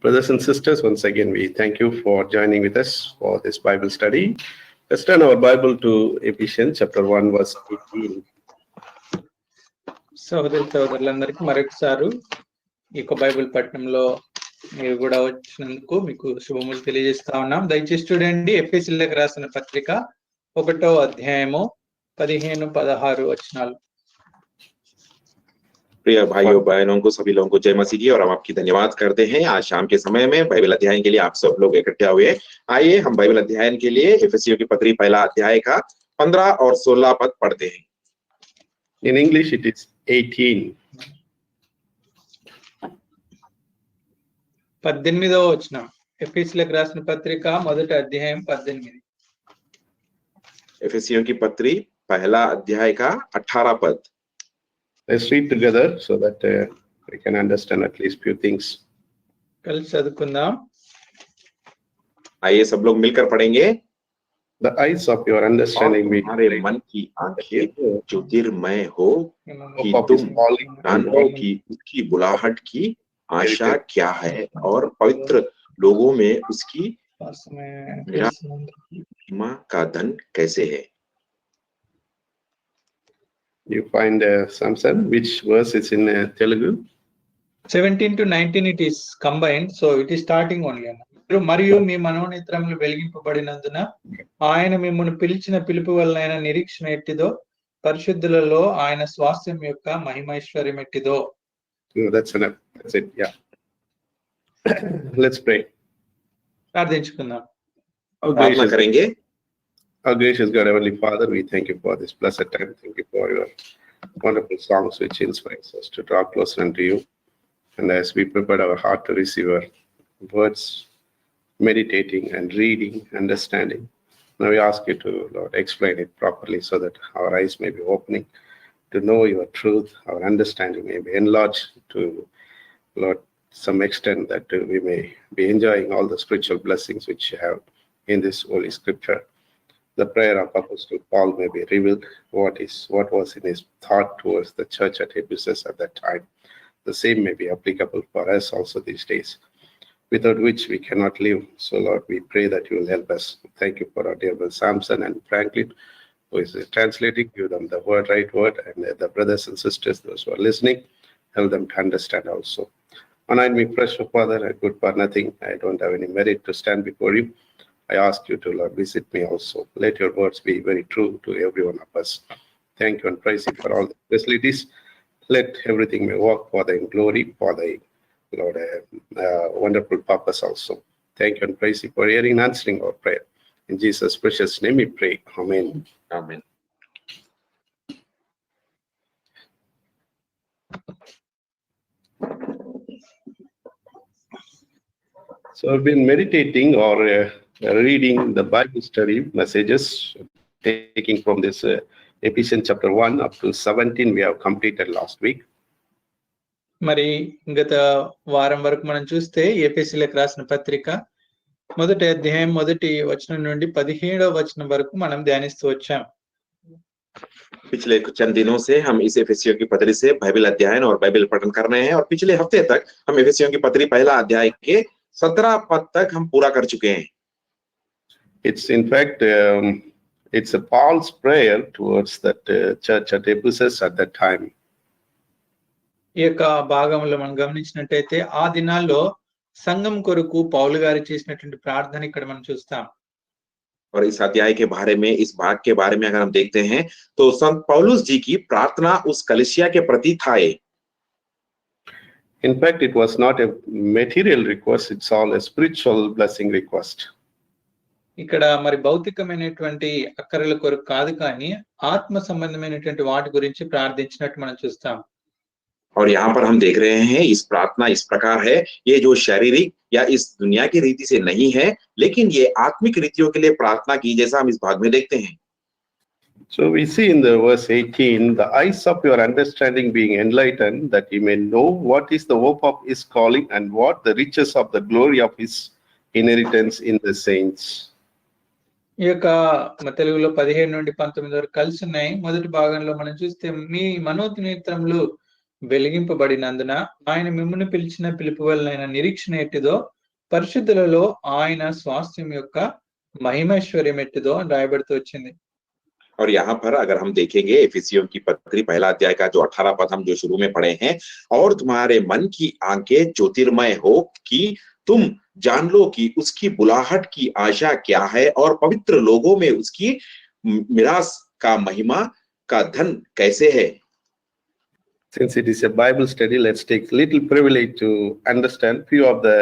Brothers and sisters, once again, we thank you for joining with us for this Bible study. Let's turn our Bible to Ephesians chapter 1, verse 18. సోదరులందరికీ మరొకసారి ఈ యొక్క Bible పట్టణంలో మీరు కూడా వచ్చినందుకు మీకు శుభములు తెలియజేస్తా ఉన్నాం. దయచేసి చూడండి, ఎఫెసీయులకు రాసిన పత్రిక 1వ అధ్యాయము 15-16 వచనాలు. प्रिय भाइयों बहनों को सभी लोगों को जय मसीह की और हम आपकी धन्यवाद करते हैं। आज शाम के समय में बाइबल अध्ययन के लिए आप सब लोग इकट्ठे हुए। आइए हम बाइबल अध्ययन के लिए एफेसियों की पत्री पहला अध्याय का 15 और 16 पद पढ़ते हैं। In English, it is 18. 18వ వచనం, ఎఫెసీయులకు రాసిన పత్రిక 1వ అధ్యాయం 18. एफेसियों की पत्री पहला अध्याय का 18 पद। Let's read together so that we can understand at least few things. కలిసి చదువుకుందాం. आइए सब लोग मिलकर पढ़ेंगे। The eyes of your understanding be हमारे मन की आंखें ज्योतिर्मय हो कि of his तुम calling जानो कि उसकी बुलाहट की आशा क्या है और पवित्र लोगों में उसकी महिमा का धन कैसे है। You find Samson, which verse is in Telugu? 17-19 it is combined, so it is starting only. మరియు మీ మనోనేత్రములు వెలిగింపబడినందున ఆయన మిమ్మల్ని పిలిచిన పిలుపు వలన నిరీక్షణ ఎట్టిదో, పరిశుద్ధులలో ఆయన స్వాస్థ్యం యొక్క మహిమైశ్వర్యం ఎట్టిదో. That's enough. That's it. Yeah. Let's pray. ప్రార్థించుకుందాం. प्रार्थना करेंगे। Our gracious God, Heavenly Father, we thank you for this blessed time. Thank you for your wonderful songs which inspires us to draw closer unto you. And as we prepare our heart to receive your words, meditating and reading, understanding, now we ask you to, Lord, explain it properly so that our eyes may be opening to know your truth, our understanding may be enlarged to, Lord, some extent that we may be enjoying all the spiritual blessings which you have in this holy scripture. The prayer of Apostle Paul may be revealed what was in his thought towards the church at Ephesus at that time. The same may be applicable for us also these days, without which we cannot live. So Lord, we pray that you will help us. Thank you for our dear brother Samson and Franklin, who is translating. Give them the right word, and the brothers and sisters, those who are listening, help them to understand also. Anoint me fresh, O Father, and good for nothing. I don't have any merit to stand before you. I ask you to, Lord, visit me also. Let your words be very true to every one of us. Thank you and praise you for all the facilities. Let everything may work for thy glory, for thy, Lord, wonderful purpose also. Thank you and praise you for hearing and answering our prayer. In Jesus' precious name we pray. Amen. आमीन। So I've been meditating or reading the Bible study messages, taking from this Ephesians chapter 1 up to 17 we have completed last week. మరి గత వారం వరకు మనం చూస్తే ఎఫెసీయులకు రాసిన పత్రిక 1వ అధ్యాయం 1వ వచనం నుండి 17వ వచనం వరకు మనం ధ్యానిస్తూ వచ్చాం. पिछले कुछ चंद दिनों से हम इस एफेसियों की पत्री से बाइबल अध्ययन और बाइबल पठन कर रहे हैं और पिछले हफ्ते तक हम एफेसियों की पत्री पहला अध्याय के 17 पद तक हम पूरा कर चुके हैं। It's in fact it's a Paul's prayer towards that church at Ephesus at that time. ఈ యొక్క భాగంలో మనం గమనించినట్టయితే ఆ దినాల్లో సంఘం కొరకు పౌలు గారు చేసినటువంటి ప్రార్థన ఇక్కడ మనం చూస్తాం. और इस अध्याय के बारे में, इस भाग के बारे में अगर हम देखते हैं तो संत पौलुस जी की प्रार्थना उस कलीसिया के प्रति था। In fact, it was not a material request, it's all a spiritual blessing request. ఇక్కడ మరి భౌతికమైనటువంటి అక్కరల కొరకు కాదు, కానీ ఆత్మ సంబంధమైనటువంటి వాటి గురించి ప్రార్థించినట్టు మనం చూస్తాం. और यहाँ पर हम देख रहे हैं इस प्रार्थना इस प्रकार है, ये जो शारीरिक या इस दुनिया की रीति से नहीं है, लेकिन ये आत्मिक रीतियों के लिए प्रार्थना की, जैसा हम इस भाग में देखते हैं। So we see in the verse 18, the eyes of your understanding being enlightened, that you may know what is the hope of his calling and what the riches of the glory of his inheritance in the saints. ఈ యొక్క తెలుగులో 17 నుండి 19 వరకు కలిసి ఉన్నాయి. మొదటి భాగంలో మనం చూస్తే మీ మనోనేత్రములు వెలిగింపబడినందున ఆయన మిమ్మును పిలిచిన పిలుపు వలన నిరీక్షణ ఎట్టిదో పరిశుద్ధులలో ఆయన స్వాస్థ్యం యొక్క మహిమైశ్వర్యం ఎట్టిదో అని రాయబడుతూ వచ్చింది. और यहाँ पर अगर हम देखेंगे एफिसियों की पत्री पहला अध्याय का जो 18 पद हम जो शुरू में पढ़े हैं, और तुम्हारे मन की आंखें ज्योतिर्मय हो कि तुम जान लो कि उसकी बुलाहट की आशा क्या है और पवित्र लोगों में उसकी मिरास का महिमा का धन कैसे है. Since it is a Bible study, let's take little privilege to understand few of the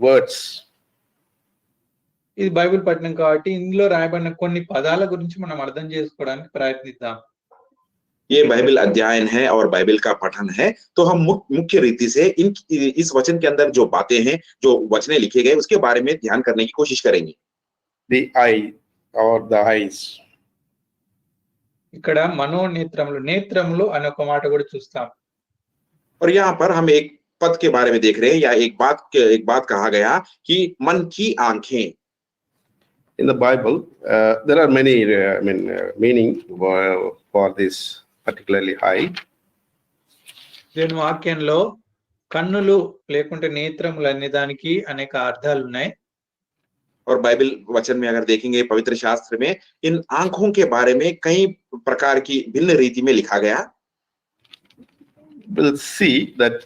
words. ఇది బైబిల్ పఠనం కాబట్టి ఇందులో రాయబడిన కొన్ని పదాల గురించి మనం అర్థం చేసుకోవడానికి ప్రయత్నిద్దాం. ये बाइबल अध्ययन है और बाइबल का पठन है, तो हम मुख्य रीति से इस वचन के अंदर जो बातें हैं, जो वचने लिखे गए, उसके बारे में ध्यान करने की कोशिश करेंगे. The eye or the eyes. ఇక్కడ మనోనేత్రములు, నేత్రములు అనే ఒక మాట కూడా చూస్తాం. और यहाँ पर हम एक पद के बारे में देख रहे हैं, या एक बात कहा गया कि मन की आंखें. In the Bible, there are many meaning for this particularly eye. దేవుని వాక్యంలో కన్నులు లేకుంటే నేత్రములు అనే దానికి అనేక అర్థాలు ఉన్నాయి. और बाइबल वचन में अगर देखेंगे पवित्र शास्त्र में इन आंखों के बारे में कई प्रकार की भिन्न रीति में लिखा गया. We'll see that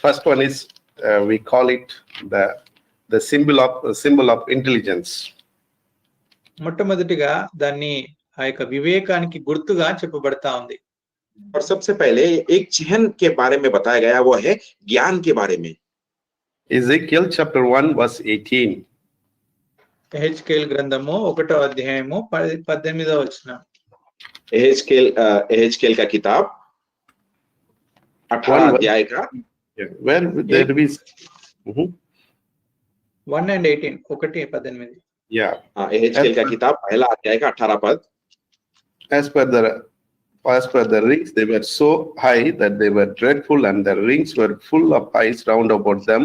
first one is we call it the symbol of intelligence. మొట్టమొదటిగా దాన్ని ఆ యొక్క వివేకానికి గుర్తుగా చెప్పబడతా ఉంది. और सबसे पहले एक चिन्ह के बारे में बताया गया, वो है ज्ञान के बारे में. Ezekiel chapter 1 verse 18. ఎహెజ్కేల్ గ్రంథము 1వ అధ్యాయము 18వ వచనం. एहेजकेल का किताब 18 अध्याय का where there is 1 and 18 1:18. yeah, एहेजकेल का किताब पहला अध्याय का 18 पद. as per the rings they were so high that they were dreadful, and the rings were full of eyes round about them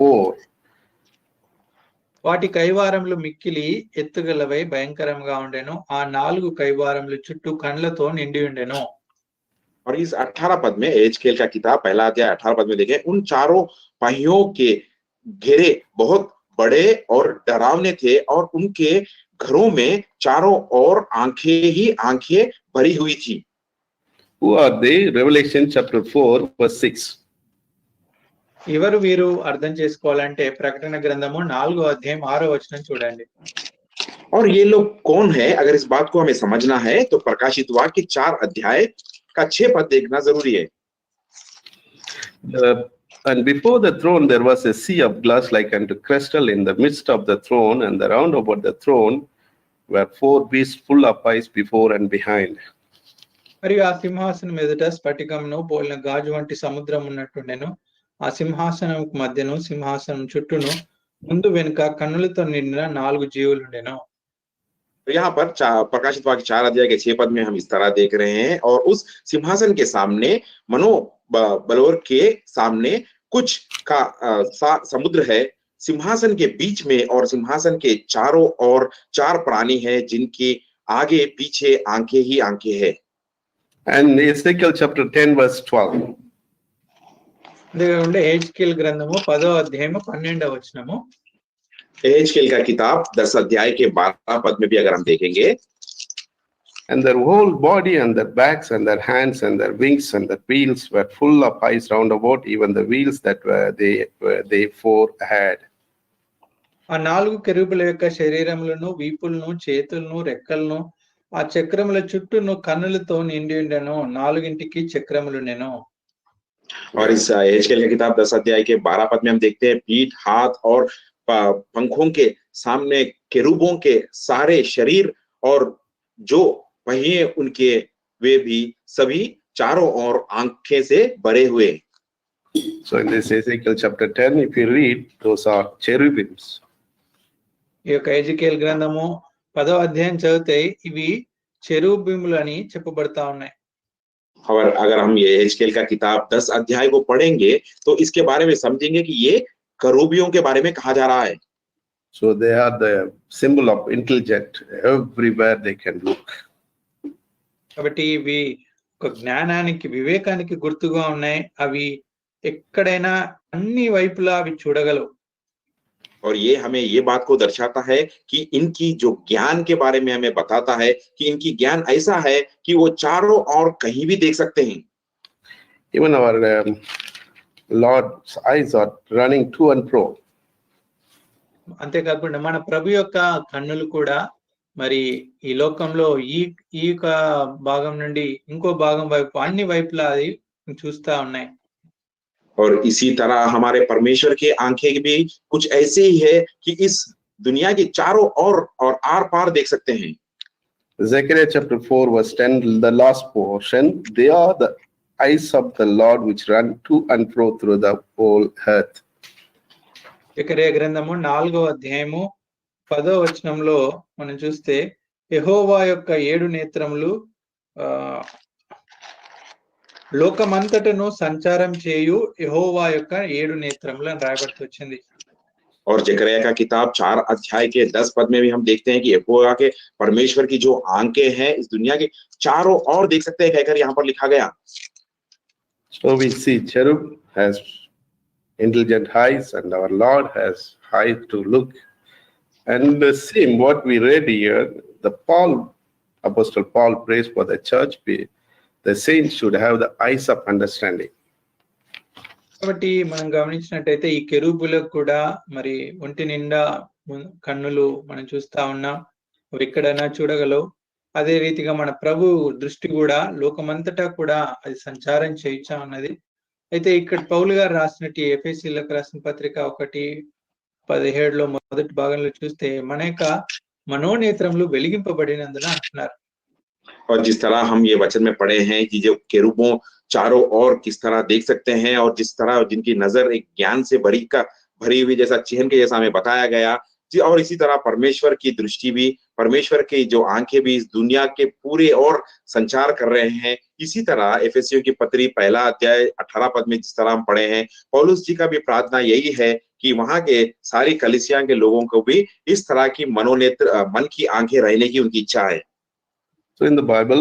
4. వాటి కైవారములు మిక్కిలి ఎత్తుగలవై భయంకరంగా ఉండెను. ఆ 4 కైవారములు చుట్టూ కండ్లతో నిండి ఉండెను. और इस 18 पद में एहेजकेल का किताब पहला अध्याय 18 पद में देखें, उन चारों पहियों के घेरे बहुत बड़े और डरावने थे, और उनके घरों में चारों ओर आंखें ही आंखें भरी हुई थी. Who are they? Revelation chapter 4 verse 6. ఎవరు వీరు అర్థం చేసుకోవాలంటే ప్రకటన గ్రంథము 4వ అధ్యాయం 6వ వచనం చూడండి. और ये लोग कौन है? अगर इस बात को हमें समझना है तो प्रकाशित वाक्य 4 अध्याय का 6 पद देखना जरूरी है. And before the throne there was a sea of glass like unto crystal in the midst of the throne, and around about the throne were 4 beasts full of eyes before and behind. మరియు ఆ సింహాసనం ఎదుట స్ఫటికమును పోలిన గాజు వంటి సముద్రం ఉన్నట్టుండెను. ఆ సింహాసనం మధ్యను సింహాసనం చుట్టూను ముందు వెనుక కన్నులతో నిండిన 4 జీవులుండెను. तो यहाँ पर प्रकाशित वाक्य 4 अध्याय के 6 पद में हम इस तरह देख रहे हैं, और उस सिंहासन के सामने बलोर के सामने कुछ का समुद्र है, सिंहासन के बीच में, और सिंहासन के चारों ओर 4 प्राणी हैं जिनके आगे पीछे आंखें ही आंखें हैं. And Ezekiel chapter 10 verse 12. ఎందుకంటే ఎహెజ్కేల్ గ్రంథము 10వ అధ్యాయము 12వ వచనము. एहेजकेल का किताब 10 अध्याय के 12 पद में भी अगर हम देखेंगे, And their whole body and their backs and their hands and their wings and their wheels were full of eyes round about, even the wheels that they 4 had. ఆ 4 కెరూబుల యొక్క శరీరములను, వీపులను, చేతులను, రెక్కలను, ఆ చక్రముల చుట్టూను కన్నులతో నిండి ఉండెను. 4ంటికి చక్రములుండెను. और इस एहेजकेल का किताब 10 अध्याय के 12 पद में हम देखते हैं, पीठ, हाथ और पंखों के सामने केरूबों के सारे शरीर, और जो पहिए उनके वे भी सभी चारों ओर आंखें से भरे हुए. So in this Ezekiel chapter 10, if you read, those are cherubims. ఈ యొక్క ఎహెజ్కేల్ గ్రంథము 10వ అధ్యాయం చదివితే ఇవి చెరూబిములని చెప్పబడతా ఉన్నాయి. और अगर हम ये एहेजकेल का किताब 10 अध्याय को पढ़ेंगे तो इसके बारे में समझेंगे कि ये करूबियों के बारे में कहा जा रहा है. So they are the symbol of intelligent. Everywhere they can look. కాబట్టి ఇవి ఒక జ్ఞానానికి వివేకానికి గుర్తుగా ఉన్నాయి. అవి ఎక్కడైనా అన్ని వైపులా అవి చూడగలవు. और ये हमें ये बात को दर्शाता है कि इनकी जो ज्ञान के बारे में हमें बताता है कि इनकी ज्ञान ऐसा है कि वो चारों ओर कहीं भी देख सकते हैं. Even our Lord's eyes are running to and fro. అంతేకాకుండా మన ప్రభు యొక్క కన్నులు కూడా మరి ఈ లోకంలో ఈ యొక్క భాగం నుండి ఇంకో భాగం వైపు అన్ని వైపులా అది చూస్తా ఉన్నాయి. और इसी तरह हमारे परमेश्वर की आंखें भी कुछ ऐसे ही है कि इस दुनिया के चारों ओर और आर पार देख सकते हैं. Zechariah chapter 4 verse 10, the last portion, they are the eyes of the Lord which run to and fro through the whole earth. జకర్యా గ్రంథము 4వ అధ్యాయము 10వ వచనంలో మనం చూస్తే యెహోవా యొక్క 7 నేత్రములు లోకమంతటను సంచారం చేయు యెహోవా యొక్క 7 నేత్రములు అని రాయబడుతూ వచ్చింది. और जकरिया का किताब 4 अध्याय के 10 पद में भी हम देखते हैं कि यहोवा के परमेश्वर की जो आंखें हैं इस दुनिया के चारों ओर देख सकते हैं कहकर यहाँ पर लिखा गया. So we see cherub has intelligent eyes and our Lord has eyes to look. And the same what we read here, Apostle Paul prays for the church, the saints should have the eyes of understanding. కాబట్టి మనం గమనించినట్టయితే ఈ కెరూబులకు కూడా మరి ఒంటి నిండా కన్నులు మనం చూస్తా ఉన్నాం. అవి ఎక్కడైనా చూడగలవు. అదే రీతిగా మన ప్రభు దృష్టి కూడా లోకమంతటా కూడా అది సంచారం చేయించా ఉన్నది. అయితే ఇక్కడ పౌలు గారు రాసినట్టు ఎఫెసీయులకు రాసిన పత్రిక 1:17లో మొదటి భాగంలో చూస్తే మన యొక్క మనోనేత్రములు వెలిగింపబడినందున అంటున్నారు. और जिस तरह हम ये वचन में पढ़े हैं कि जो केरूबों चारों ओर किस तरह देख सकते हैं और जिस तरह जिनकी नजर एक ज्ञान से भरी हुई जैसा चिन्ह के जैसा हमें बताया गया, और इसी तरह परमेश्वर की दृष्टि भी, परमेश्वर की जो आंखें भी इस दुनिया के पूरे और संचार कर रहे हैं. इसी तरह एफेसियों की पत्री 1 अध्याय 18 पद में जिस तरह हम पढ़े हैं, पौलुस जी का भी प्रार्थना यही है कि वहां के सारी कलीसिया के लोगों को भी इस तरह की मन की आंखें रहने की उनकी इच्छा है. So in the Bible,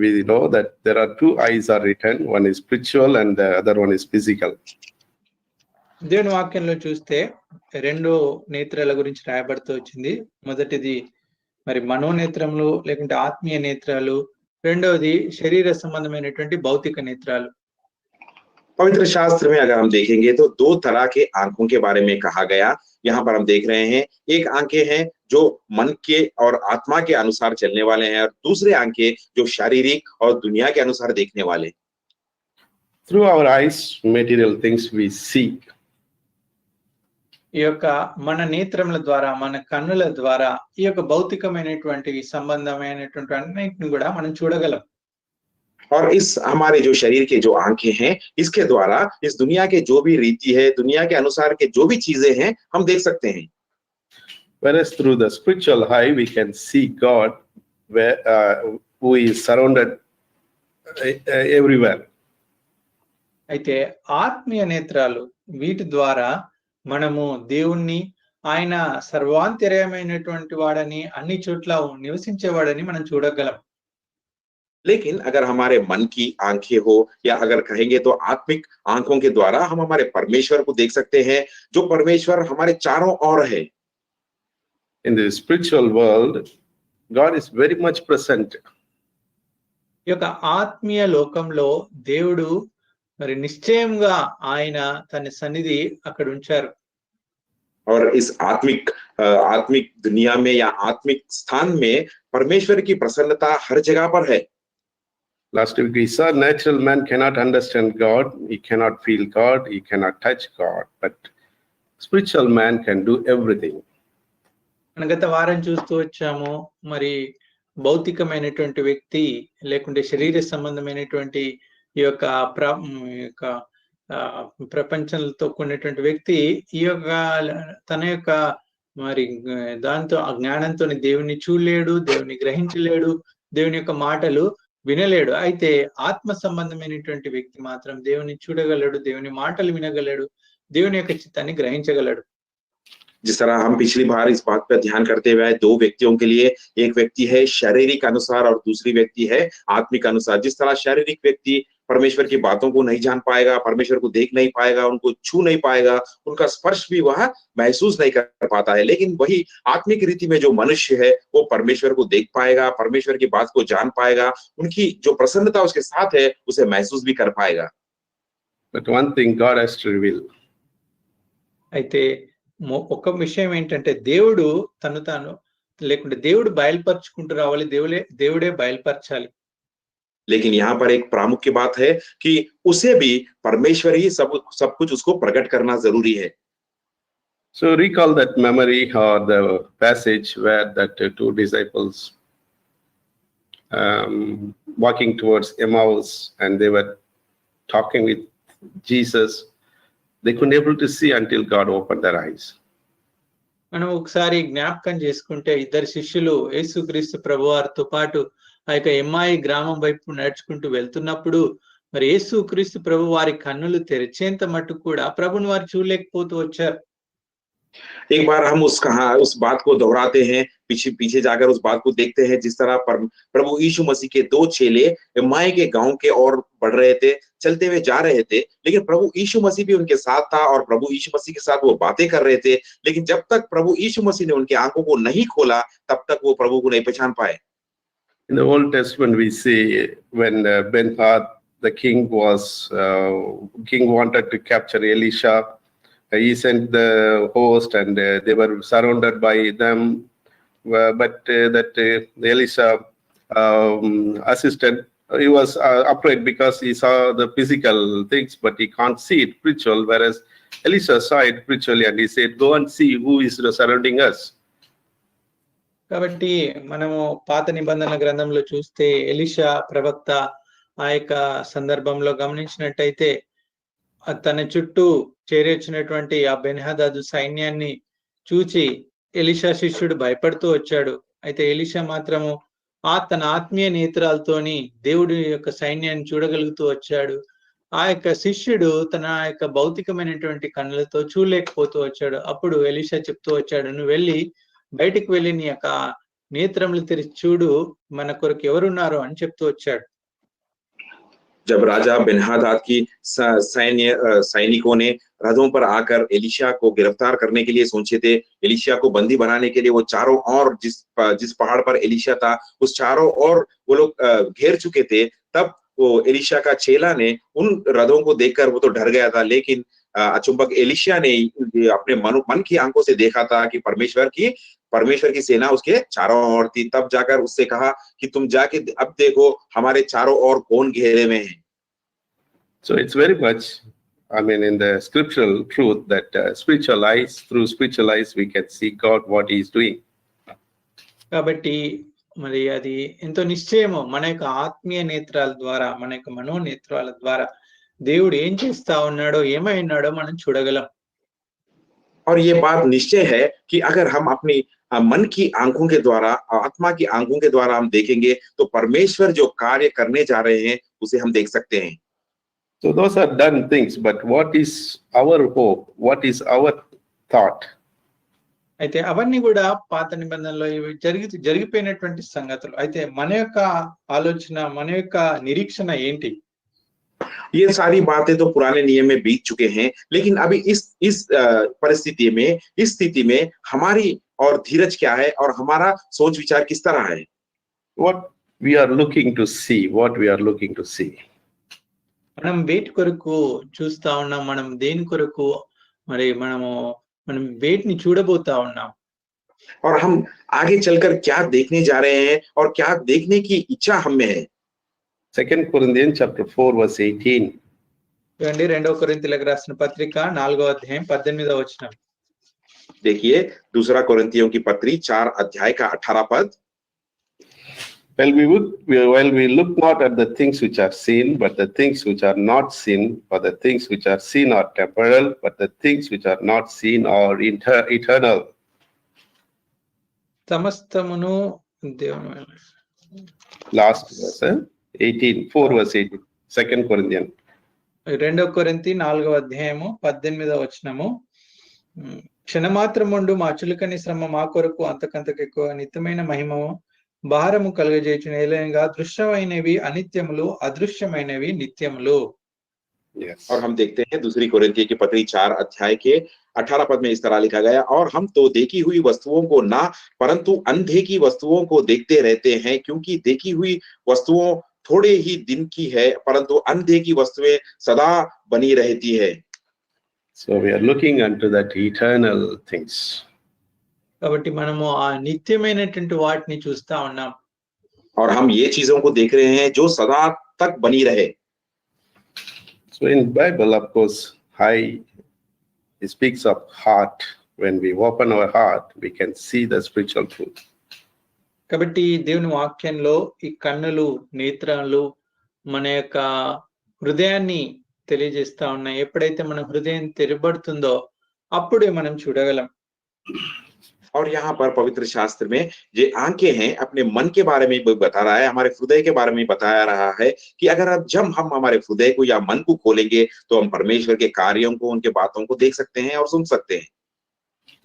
we know that there are 2 eyes are written. One is spiritual and the other one is physical. దేవుని వాక్యంలో చూస్తే 2 నేత్రాల గురించి రాయబడుతూ వచ్చింది. మొదటిది మరి మనోనేత్రములు లేకుంటే ఆత్మీయ నేత్రాలు, రెండవది శరీర సంబంధమైనటువంటి భౌతిక నేత్రాలు. पवित्र शास्त्र में अगर हम देखेंगे तो 2 तरह के आंखों के बारे में कहा गया. यहाँ पर हम देख रहे हैं एक आंखें हैं जो मन के और आत्मा के अनुसार चलने वाले हैं और दूसरे आंखें जो शारीरिक और दुनिया के अनुसार देखने वाले. Through our eyes, material things we see. ఈ యొక్క మన నేత్రముల ద్వారా, మన కన్నుల ద్వారా ఈ యొక్క భౌతికమైనటువంటి సంబంధమైనటువంటి అన్నిటిని కూడా మనం చూడగలం. और इस हमारे जो शरीर के जो आंखें हैं इसके द्वारा इस दुनिया के जो भी रीति है, दुनिया के अनुसार के जो भी चीजें हैं हम देख सकते हैं. Whereas through the spiritual eye we can see God who is surrounded everywhere. అయితే ఆత్మీయ నేత్రాలు వీటి ద్వారా మనము దేవుణ్ణి, ఆయన సర్వాంతర్యమైనటువంటి వాడని, అన్ని చోట్ల నివసించేవాడని మనం చూడగలం. लेकिन अगर हमारे मन की आंखें हो या अगर कहेंगे तो आत्मिक आंखों के द्वारा हम हमारे परमेश्वर को देख सकते हैं जो परमेश्वर हमारे चारों ओर है. In the spiritual world, God is very much present. ఈ యొక్క ఆత్మీయ లోకంలో దేవుడు మరి నిశ్చయంగా ఆయన తన సన్నిధి అక్కడ ఉంచారు. और इस आत्मिक दुनिया में या आत्मिक स्थान में परमेश्वर की प्रसन्नता हर जगह पर है. Last week we saw natural man cannot understand God, he cannot feel God, he cannot touch God, but spiritual man can do everything. గత వారం చూస్తూ వచ్చాము, మరి భౌతికమైనటువంటి వ్యక్తి లేకుంటే శరీర సంబంధమైనటువంటి ఈ యొక్క ప్రపంచంతో కూడినటువంటి వ్యక్తి ఈ యొక్క తన యొక్క మరి దాంతో ఆ జ్ఞానంతో దేవుని చూడలేడు, దేవుని గ్రహించలేడు, దేవుని యొక్క మాటలు వినలేడు. అయితే ఆత్మ సంబంధమైనటువంటి వ్యక్తి మాత్రం దేవుని చూడగలడు, దేవుని మాటలు వినగలడు, దేవుని యొక్క చిత్తాన్ని గ్రహించగలడు. जिस तरह हम पिछली बार इस बात पर ध्यान करते हुए आए, दो व्यक्तियों के लिए, एक व्यक्ति है शारीरिक अनुसार और दूसरी व्यक्ति है आत्मिक अनुसार। जिस तरह शारीरिक व्यक्ति परमेश्वर की बातों को नहीं जान पाएगा, परमेश्वर को देख नहीं पाएगा, उनको छू नहीं पाएगा, उनका स्पर्श भी वह महसूस नहीं कर पाता है। लेकिन वही आत्मिक रीति में जो मनुष्य है वो परमेश्वर को देख पाएगा, परमेश्वर की बात को जान पाएगा, उनकी जो प्रसन्नता उसके साथ है उसे महसूस भी कर पाएगा। But one thing God has to reveal. అయితే ఒక విషయం ఏంటంటే దేవుడు తను తాను లేకుంటే దేవుడు బయలుపరుచుకుంటూ రావాలి, దేవుడే బయలుపరచాలి. लेकिन यहाँ पर एक प्रामुख्य बात है कि उसे भी परमेश्वर ही सब कुछ उसको प्रकट करना जरूरी है। So recall that memory or the passage where that two disciples walking towards Emmaus and they were talking with Jesus. They couldn't able to see until God opened their eyes. మనం ఒకసారి జ్ఞాపకం చేసుకుంటే ఇద్దరు శిష్యులు యేసుక్రీస్తు ప్రభువారితో పాటు ఆ యొక్క ఎమ్మాయి గ్రామం వైపు నడుచుకుంటూ వెళ్తున్నప్పుడు మరి యేసుక్రీస్తు ప్రభు వారి కన్నులు తెరిచేంత మట్టుకు కూడా ప్రభుని వారు చూడలేకపోతూ వచ్చారు. एक बार हम उस बात को दोहराते हैं, पीछे जाकर उस बात को देखते हैं। जिस तरह प्रभु यीशु मसीह के दो चेले एम्माई के गांव के ओर बढ़ रहे थे, चलते हुए जा रहे थे, लेकिन प्रभु यीशु मसीह भी उनके साथ था और प्रभु यीशु मसीह के साथ वो बातें कर रहे थे। लेकिन जब तक प्रभु यीशु मसीह ने उनकी आंखों को नहीं खोला तब तक वो प्रभु को नहीं पहचान पाए। In the Old Testament, we see when Ben-Hadad, the king wanted to capture Elisha. He sent the host and they were surrounded by them. But that Elisha assistant, he was afraid because he saw the physical things, but he can't see it spiritual. Whereas Elisha saw it spiritually and he said, "Go and see who is surrounding us." కాబట్టి మనము పాత నిబంధన గ్రంథంలో చూస్తే Elisha ప్రవక్త ఆ యొక్క సందర్భంలో గమనించినట్టయితే తన చుట్టూ చేరేచ్చినటువంటి ఆ బెన్హదదు సైన్యాన్ని చూచి ఎలీషా శిష్యుడు భయపడుతూ వచ్చాడు. అయితే ఎలీషా మాత్రము తన ఆత్మీయ నేత్రాలతోని దేవుడి యొక్క సైన్యాన్ని చూడగలుగుతూ వచ్చాడు. ఆ యొక్క శిష్యుడు తన యొక్క భౌతికమైనటువంటి కన్నులతో చూడలేకపోతూ వచ్చాడు. అప్పుడు ఎలీషా చెప్తూ వచ్చాడు, నువ్వు వెళ్ళి బయటికి వెళ్ళి నీ యొక్క నేత్రములు తెరిచి చూడు, మన కొరకు ఎవరున్నారో అని చెప్తూ వచ్చాడు. जब राजा बेन्हदद की सैनिकों ने रथों पर आकर एलीशा को गिरफ्तार करने के लिए सोचे थे, एलीशा को बंदी बनाने के लिए वो चारों ओर जिस पहाड़ पर एलीशा था उस चारों ओर वो लोग घेर चुके थे, तब वो एलीशा का चेला ने उन रथों को देखकर वो तो डर गया था। लेकिन अचुंबक एलीशा ने अपने मन की आंखों से देखा था कि परमेश्वर की सेना उसके चारों ओर थी। तब जाकर उससे कहा कि तुम जाके अब देखो हमारे चारों ओर कौन घेरे में है। So it's very much, in the scriptural truth that through spiritual eyes we can see God what he is doing. కాబట్టి మరి అది ఎంతో నిశ్చయము, మన యొక్క ఆత్మీయ నేత్రాల ద్వారా, మన యొక్క మనోనేత్రాల ద్వారా దేవుడు ఏం చేస్తా ఉన్నాడో ఏమై ఉన్నాడో మనం చూడగలం. और ये बात निश्चय है कि अगर हम अपनी मन की आंखों के द्वारा, आत्मा की आंखों के द्वारा हम देखेंगे तो परमेश्वर जो कार्य करने जा रहे हैं उसे हम देख सकते हैं। So those are done things, but what is our hope? What is our thought? అయితే అవన్నీ కూడా పాత నిబంధనలో ఇవి జరిగిపోయినటువంటి సంగతులు. అయితే మన యొక్క ఆలోచన, మన యొక్క నిరీక్షణ ఏంటి? ये सारी बातें तो पुराने नियम में बीत चुके हैं, लेकिन अभी इस परिस्थिति में, इस स्थिति में हमारी और धीरज क्या है और हमारा सोच विचार किस तरह है? What we are looking to see, మనం వేటి కొరకు చూస్తా ఉన్నాం, మనం దేని కొరకు మరి మనం వేటిని చూడబోతా ఉన్నాం, और हम आगे चलकर क्या देखने जा रहे हैं और क्या देखने की इच्छा हम में है। 2 Corinthians chapter 4 verse 18. చూడండి, 2 కొరింథీయులకు రాసిన పత్రిక 4వ అధ్యాయం 18వ వచనం. देखिए 2 कोरिन्थियों की पत्री 4 अध्याय का 18 पद। While we look not at the things which are seen, but the things which are not seen, for the things which are seen are temporal, but the things which are not seen are eternal. సమస్తమును Last verse, 4 verse 18, 2 Corinthians. 2 కొరింథీ 4వ అధ్యాయము 18వ వచనము. క్షణమాత్రముండు మా చులకని శ్రమ మా కొరకు అంతకంతకెక్కువ నిత్యమైన మహిమము భారము కలుగజేయుచు నేలనగా దృశ్యమైనవి అనిత్యములు అదృశ్యమైనవి నిత్యములు. Yes. और हम देखते हैं दूसरी कोरिन्थियों की पत्री 4 अध्याय के 18 पद में इस तरह लिखा गया, और हम तो देखी हुई वस्तुओं को ना परंतु अनदेखी वस्तुओं को देखते रहते हैं, क्योंकि देखी हुई वस्तुओं थोड़े ही दिन की है परंतु अनदेखी वस्तुएं सदा बनी रहती है. So we are looking unto that eternal things. కాబట్టి మనము ఆ నిత్యమైనటువంటి వాటిని చూస్తా ఉన్నాం. और हम ये चीजों को देख रहे हैं जो सदा तक बनी रहे. So in Bible, of course, it speaks of heart. When we open our heart, we can see the spiritual truth. కాబట్టి దేవుని వాక్యంలో ఈ కన్నులు నేత్రాలు మన యొక్క హృదయాన్ని తెలియజేస్తా ఉన్నాయి. ఎప్పుడైతే మన హృదయం తెరబడుతుందో అప్పుడే మనం చూడగలం. और यहाँ पर पवित्र शास्त्र में ये आंखें हैं अपने मन के बारे में बता रहा है, हमारे हृदय के बारे में बताया रहा है कि अगर अब जब हम हमारे हृदय को या मन को खोलेंगे तो हम परमेश्वर के कार्यों को, उनके बातों को देख सकते हैं और सुन सकते हैं.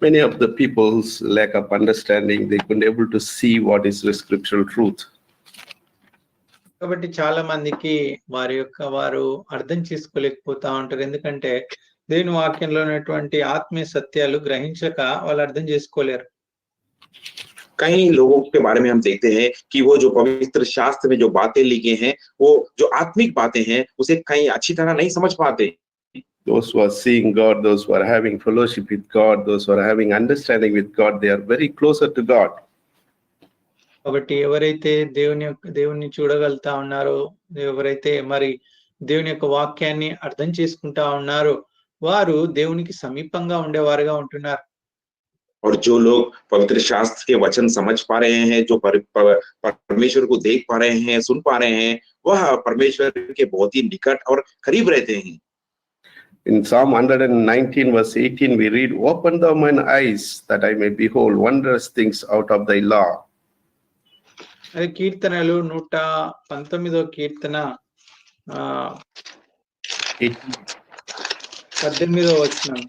Many of the people's lack of understanding, they couldn't able to see what is the scriptural truth. కాబట్టి చాలా మందికి వారు అర్థం చేసుకోలేకపోతా ఉంటారు. ఎందుకంటే దేవుని వాక్యంలో ఉన్నటువంటి ఆత్మీయ సత్యాలు గ్రహించక వాళ్ళు అర్థం చేసుకోలేరు. कई लोगों के बारे में हम देखते हैं कि वो जो पवित्र शास्त्र में जो बातें लिखी हैं, वो जो आत्मिक बातें हैं, उसे कहीं अच्छी तरह नहीं समझ पाते. Those who are seeing God, those who are having fellowship with God, those who are having understanding with God, they are very closer to God. కాబట్టి ఎవరైతే దేవుని చూడగలుగుతా ఉన్నారో, ఎవరైతే మరి దేవుని యొక్క వాక్యాన్ని అర్థం చేసుకుంటా ఉన్నారో వారు దేవునికి సమీపంగా ఉండేవారుగా ఉంటున్నారు. और जो लोग पवित्र शास्त्र के वचन समझ पा रहे हैं, जो परमेश्वर को देख पा रहे हैं, सुन पा रहे हैं, वह परमेश्वर के बहुत ही निकट और करीब रहते हैं. In Psalm 119 verse 18 we read, "Open thou mine eyes that I may behold wondrous things out of thy law." అది కీర్తనలు 119వ కీర్తన 18వ వచనం.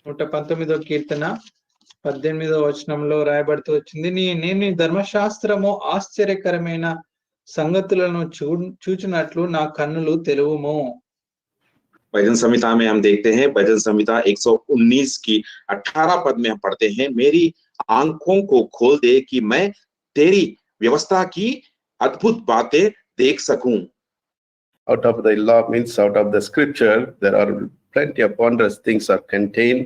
119వ కీర్తన 18వ వచనంలో రాయబడుతూ వచ్చింది, నేను నీ ధర్మశాస్త్రము ఆశ్చర్యకరమైన సంగతులను చూచునట్లు నా కన్నులు తెరువుము. भजन संहिता में हम देखते हैं, भजन संहिता 119 की 18 पद में हम पढ़ते हैं, मेरी आंखों को खोल दे कि मैं तेरी व्यवस्था की अद्भुत बातें देख सकूं. Out of thy law means out of the scripture, there are plenty of wondrous things are contained.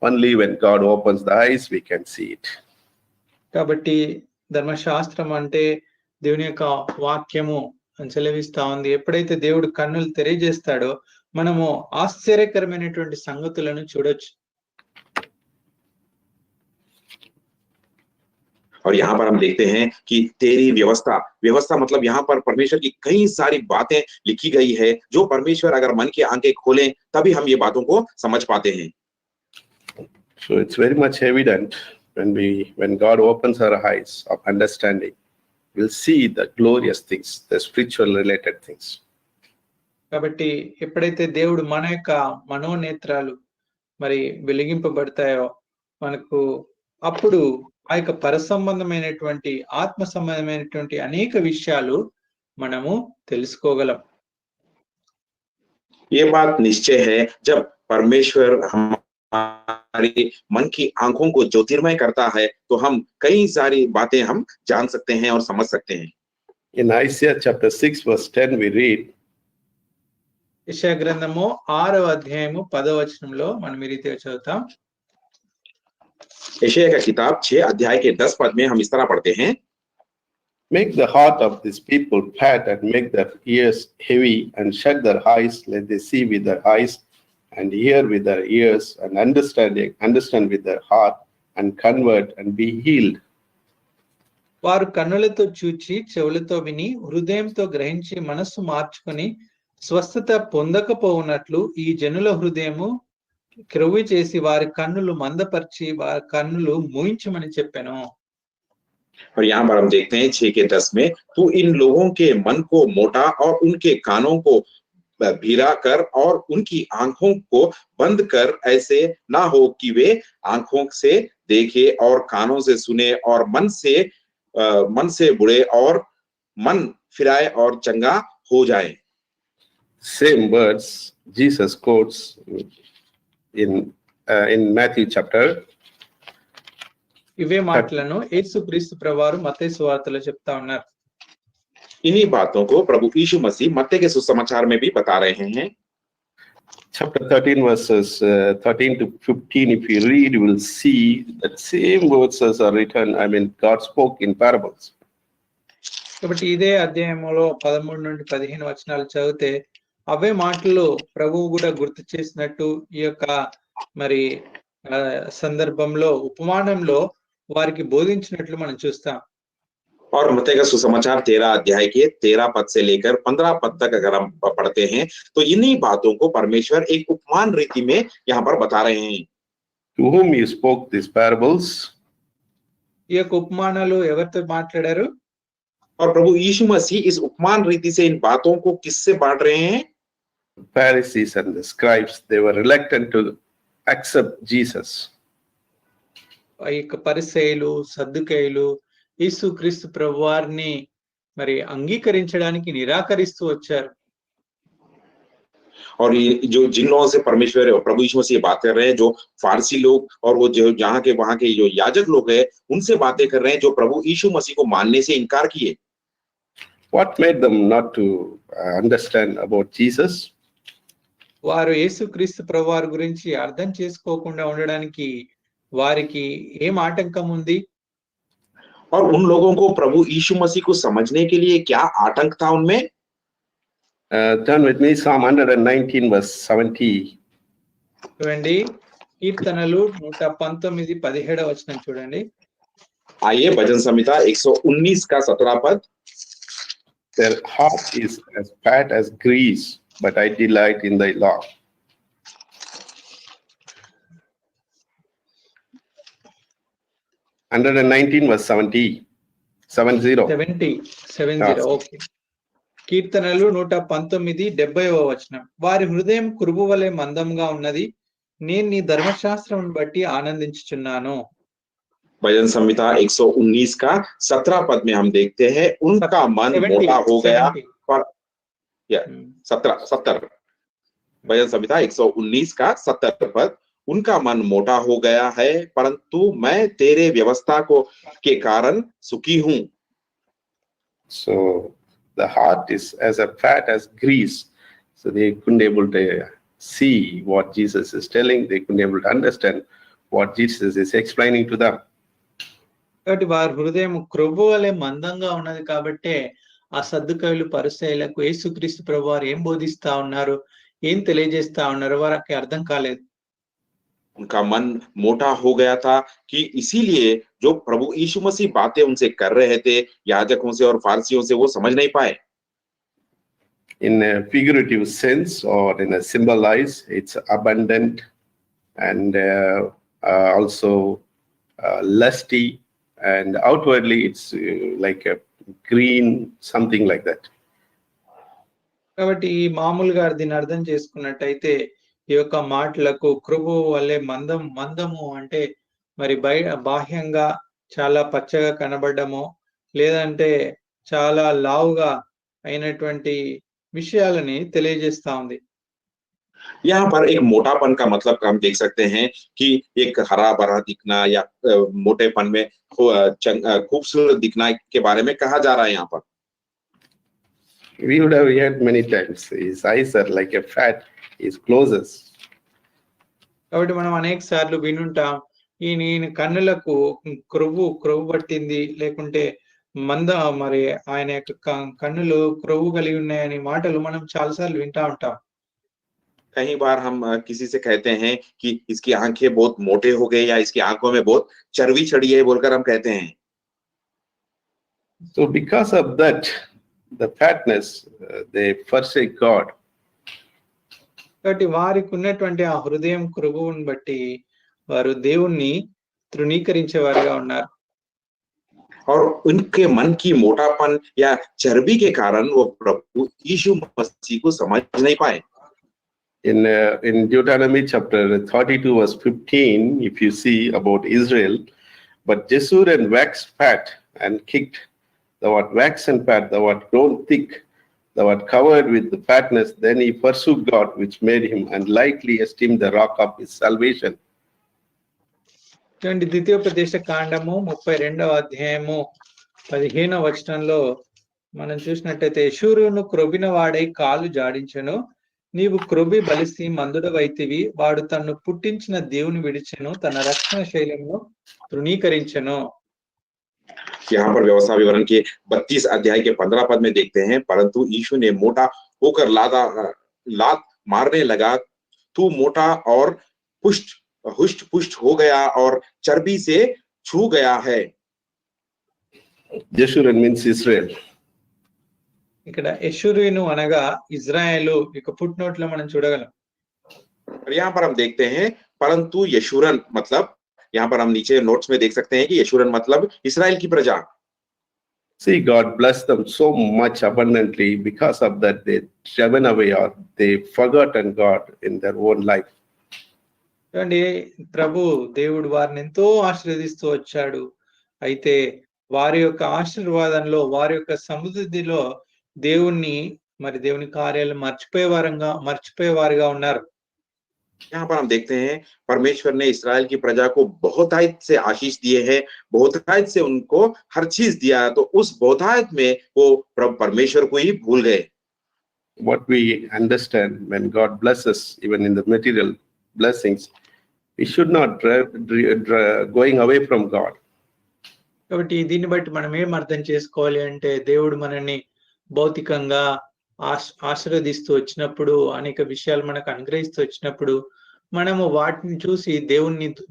Only when God opens the eyes, we can see it. కాబట్టి ధర్మశాస్త్రం అంటే దేవుని యొక్క వాక్యము అని సెలవిస్తా ఉంది. ఎప్పుడైతే దేవుడు కన్నులు తెలియజేస్తాడో మనము ఆశ్చర్యకరమైనటువంటి సంగతులను చూడొచ్చు. और यहाँ पर हम देखते हैं कि तेरी व्यवस्था मतलब यहाँ पर परमेश्वर की कई सारी बातें लिखी गई है, जो परमेश्वर अगर मन की आंखें खोलें तभी हम ये बातों को समझ पाते हैं. So it's very much evident when God opens our eyes of understanding, we'll see the glorious things, the spiritual related things. కాబట్టి ఎప్పుడైతే దేవుడు మన యొక్క మనోనేత్రాలు మరి వెలిగింపబడతాయో మనకు అప్పుడు ఆ యొక్క పరసంబంధమైనటువంటి ఆత్మ సంబంధమైనటువంటి అనేక విషయాలు మనము తెలుసుకోగలం. ये बात निश्चय है, जब परमेश्वर हमारी मन की आंखों को ज्योतिर्मय करता है तो हम कई सारी बातें हम जान सकते हैं और समझ सकते हैं. In Isaiah chapter 6 verse 10 we read, యెషయా గ్రంథము 6వ అధ్యాయము 10వ వచనంలో మనం ఈ రీతిగా చదువుతాం. यशायाह का किताब 6 अध्याय के 10 पद में हम इस तरह पढ़ते हैं, make the heart of this people fat and make their ears heavy and shut their eyes, let they see with their eyes and hear with their ears and understand with their heart and convert and be healed. వారు కన్నులతో చూచి చెవులతో విని హృదయంతో గ్రహించి మనస్సు మార్చుకొని స్వస్థత పొందకపోవునట్లు ఈ జనుల హృదయము క్రొవ్వి చేసి వారి కన్నులు మందపరిచి వారి కన్నులు మూయించమని చెప్పాను. और यहाँ पर हम देखते हैं 6 के 10 में, तू इन लोगों के मन को मोटा और उनके कानों को भीरा कर और उनकी आंखों को बंद कर, ऐसे ना हो कि वे आंखों से देखे और कानों से सुने और मन से बुड़े और मन फिराए और चंगा हो जाए। Same words Jesus quotes in Matthew chapter. ఇవే మాటలను యేసుక్రీస్తు ప్రభువారు మత్తయి సువార్తలో చెప్తా ఉన్నారు. इन्हीं बातों को प्रभु यीशु मसीह मत्ती के सुसमाचार में भी बता रहे हैं। Chapter 13 verses 13 to 15, if you read, you will see that same verses are written, God spoke in parables. కాబట్టి ఇదే అధ్యాయంలో 13 నుండి 15 వచనాలు చదివితే అవే మాటలు ప్రభువు కూడా గుర్తు చేసినట్టు ఈ యొక్క మరి సందర్భంలో ఉపమానంలో వారికి బోధించినట్లు మనం చూస్తాం. और मत्ती का सुसमाचार 13 अध्याय के 13 पद से लेकर 15 पद तक अगर हम पढ़ते हैं तो इन्हीं बातों को परमेश्वर एक उपमान रीति में यहाँ पर बता रहे हैं। To whom he spoke these parables? ఈ యొక్క ఉపమానాలు ఎవరితో మాట్లాడారు? और प्रभु यीशु मसीह इस उपमान रीति से इन बातों को किससे बांट रहे हैं? Pharisees and the scribes, they were reluctant to accept Jesus. ఈ యొక్క పరిసయ్యులు సద్దుకయ్యులు యేసుక్రీస్తు ప్రభువారిని మరి అంగీకరించడానికి నిరాకరిస్తూ వచ్చారు. और ये जो जिन लोगों से परमेश्वर प्रभु यीशु मसीह बात कर रहे हैं, जो फारसी लोग और वो जो यहाँ के वहां के जो याजक लोग हैं, उनसे बातें कर रहे हैं जो प्रभु यीशु मसीह को मानने से इनकार किए। What made them not to understand about Jesus? వారు యేసుక్రీస్తు ప్రభువారి గురించి అర్థం చేసుకోకుండా ఉండడానికి వారికి ఏం ఆటంకం ఉంది? और उन लोगों को प्रभु यीशु मसीह को समझने के लिए क्या आतंक था उनमें? Turn with me Psalm 119 verse 70. చూడండి కీర్తనలు 119 17వ వచనం చూడండి. आइए भजन संहिता 119 का 17 पद। Their heart is as fat as grease, but I delight in thy law. Under 19 verse 70. 70 okay. కీర్తనలు 119 70వ వచనం. వారి హృదయం కురుబు వలె మందంగా ఉన్నది, నేను నీ ధర్మశాస్త్రం బట్టి ఆనందించుచున్నాను. भजन संहिता 119 का 17 पद में हम देखते हैं उनका मन मोटा हो गया पर 70 भजन संहिता 119 का 70 पद, उनका मन मोटा हो गया है परंतु मैं तेरे व्यवस्था के कारण सुखी हूं। So the heart is as fat as grease. So they couldn't able to see what Jesus is telling. They couldn't able to understand what Jesus is explaining to them. కాబట్టి వారి హృదయం క్రొవ్వు వలె మందంగా ఉన్నది కాబట్టే ఆ సద్దుకయ్యులు పరిసయ్యులకు యేసుక్రీస్తు ప్రభువారు ఏం బోధిస్తా ఉన్నారు, ఏం తెలియజేస్తా ఉన్నారు వారికి అర్థం కాలేదు. उनका मन मोटा हो गया था कि इसीलिए जो प्रभु यीशु मसीह बातें उनसे कर रहे थे याजकों से और फारसियों से, वो समझ नहीं पाए। In a figurative sense or in a symbolize, it's abundant and also lusty, and outwardly it's like a green, something like that. కాబట్టి ఈ మామూలుగా దీన్ని అర్థం చేసుకున్నట్టయితే ఈ యొక్క మాటలకు కృభు వల్లే మందము అంటే మరి బాహ్యంగా చాలా పచ్చగా కనబడము, లేదంటే చాలా లావుగా అయినటువంటి విషయాలని తెలియజేస్తా ఉంది. यहाँ पर एक मोटापन का मतलब हम देख सकते हैं कि एक हरा भरा दिखना या मोटेपन में खूबसूरत दिखना के बारे में कहा जा रहा है। यहाँ पर We would have heard many times, his eyes are like a fat, his closes. కాబట్టి మనం అనేక సార్లు వినుంటాం, ఈయన కన్నులకు క్రొవ్వు పట్టింది, లేకుంటే మరి ఆయన యొక్క కన్నులు క్రొవ్వు కలిగి ఉన్నాయని మాటలు మనం చాలా సార్లు వింటా ఉంటాం. कई बार हम किसी से कहते हैं कि इसकी आंखें बहुत मोटे हो गए या इसकी आंखों में बहुत चर्बी चढ़ी है बोलकर हम कहते हैं। So because of that, the fatness, they forsake God. కాబట్టి వారికి ఉన్నటువంటి ఆ హృదయం కృగువుని బట్టి వారు దేవుణ్ణి తృణీకరించేవారుగా ఉన్నారు. और उनके मन की मोटापन या चर्बी के कारण वो प्रभु यीशु मसीह को समझ नहीं पाए। In Deuteronomy chapter 32 verse 15, if you see about Israel, but Jeshurun waxed fat and kicked, thou art waxed and fat, thou art grown thick, thou art covered with the fatness. Then he forsook God which made him, and lightly esteemed the rock of his salvation. చూడండి, ద్వితీయోపదేశ కాండము 32వ అధ్యాయము 15వ వచనంలో మనం చూసినట్టయితే, యెషూరును క్రొబిన వాడై కాలు జాడించెను, నీవు క్రొబి బలిసి మందుడవైతివి, వాడు తన్ను పుట్టించిన దేవుని విడిచెను, తన రక్షణ శైలమును తృణీకరించెను. यहाँ पर व्यवस्था विवरण के 32 अध्याय के 15 पद में देखते हैं, परंतु यीशु ने मोटा होकर लात मारने लगा, तू मोटा और हुष्ट पुष्ट हो गया और चर्बी से छू गया है. Jeshurun means Israel. ఇక్కడ యెషూరును అనగా ఇజ్రాయేలు యొక్క ఫుట్ నోట్ లో మనం చూడగలం. और यहाँ पर हम देखते हैं, परंतु यशूरन मतलब, यहाँ पर हम नीचे नोट्स में देख सकते हैं कि यशूरन मतलब इस्राएल की प्रजा. See, God blessed them so much abundantly. Because of that, they driven away or they forgotten God in their own life. చూడండి, ప్రభు దేవుడు వారిని ఎంతో ఆశీర్వదిస్తూ వచ్చాడు. అయితే వారి యొక్క ఆశీర్వాదంలో, వారి యొక్క సమృద్ధిలో దేవుని కార్యాలు మర్చిపోయేవారుగా ఉన్నారు. यहाँ पर हम देखते हैं, परमेश्वर ने इस्राएल की प्रजा को बहुतायत से आशीष दिए हैं, बहुतायत से उनको हर चीज दिया है, तो उस बहुतायत में वो परमेश्वर को ही भूल गए. What we understand when God blesses, even in the material blessings, we should not going away from God. కాబట్టి దీన్ని బట్టి మనం ఏం అర్థం చేసుకోవాలి అంటే, దేవుడు మనల్ని భౌతికంగా ఆశీర్వదిస్తూ వచ్చినప్పుడు, అనేక విషయాలు మనకు అనుగ్రహిస్తూ వచ్చినప్పుడు, మనము వాటిని చూసి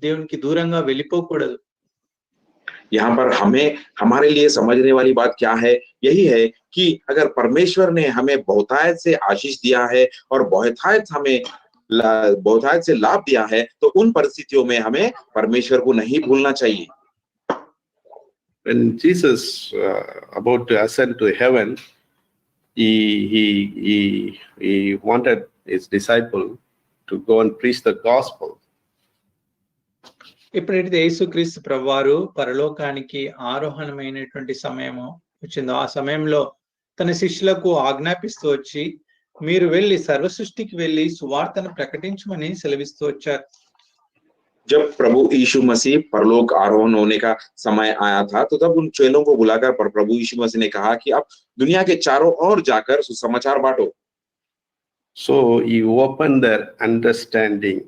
దేవునికి దూరంగా వెళ్ళిపోకూడదు. यहाँ पर हमें हमारे लिए समझने वाली बात क्या है, यही है कि अगर परमेश्वर ने हमें बहुतायत से आशीष दिया है और बहुतायत से लाभ दिया है, तो उन परिस्थितियों में हमें परमेश्वर को नहीं भूलना चाहिए. When Jesus about to ascend to heaven, he wanted his disciple to go and preach the gospel. ఎప్పుడైతే యేసుక్రీస్తు ప్రభువారు పరలోకానికి ఆరోహణమైనటువంటి సమయము వచ్చిందో, ఆ సమయంలో తన శిష్యులకు ఆజ్ఞాపిస్తూ వచ్చి, మీరు వెళ్ళి సర్వ సృష్టికి వెళ్ళి సువార్తను ప్రకటించమని సెలవిస్తూ వచ్చారు. जब प्रभु यीशु मसीह परलोक आरोहण होने का समय आया था, तो तब उन चेलों को बुलाकर प्रभु यीशु मसीह ने कहा कि आप दुनिया के चारों ओर जाकर सुसमाचार बांटो. So he opened their understanding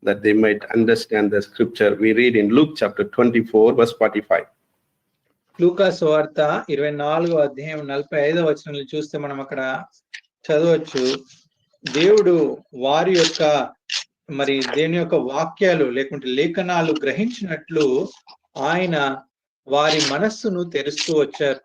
that they might understand the scripture. We read in Luke chapter 24 verse 45. లూకా సువార్త 24వ అధ్యాయం 45వ వచనంలో చూస్తే మనం అక్కడ చదవచ్చు, దేవుడు వారి యొక్క దేవుని యొక్క వాక్యాలు లేకుంటే లేఖనాలు గ్రహించినట్లు ఆయన వారి మనస్సును తెరుస్తూ వచ్చారు.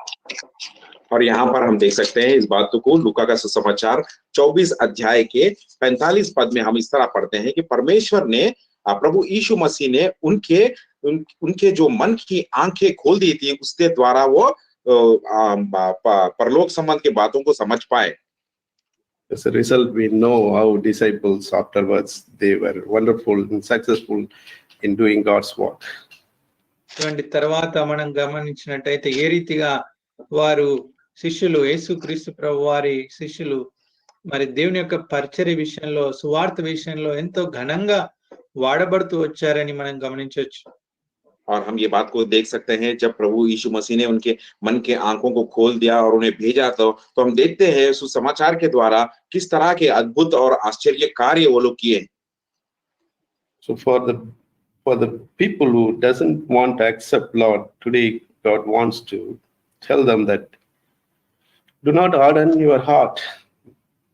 और यहाँ पर हम देख सकते हैं इस बात को, लूका का सुसमाचार 24 अध्याय के 45 पद में हम इस तरह पढ़ते हैं कि परमेश्वर ने, प्रभु यीशु मसीह ने उनके जो मन की आंखें खोल दी थी, उसके द्वारा वो परलोक संबंध के बातों को समझ पाए. As a result, we know how disciples afterwards, they were wonderful and successful in doing God's work. తర్వాత మనం గమనించినట్టయితే ఏ రీతిగా వారు శిష్యులు, యేసుక్రీస్తు ప్రభు వారి శిష్యులు దేవుని యొక్క పరిచర్య విషయంలో, సువార్త విషయంలో ఎంతో ఘనంగా వాడబడుతూ వచ్చారని మనం గమనించవచ్చు. और हम ये बात को देख सकते हैं, जब प्रभु यीशु मसीह ने उनके मन के आंखों को खोल दिया और उन्हें भेजा, तो हम देखते हैं सुसमाचार के द्वारा किस तरह के अद्भुत और आश्चर्य कार्य वो लोग किए. So for the people who doesn't want to accept Lord, today God wants to tell them that do not harden your heart.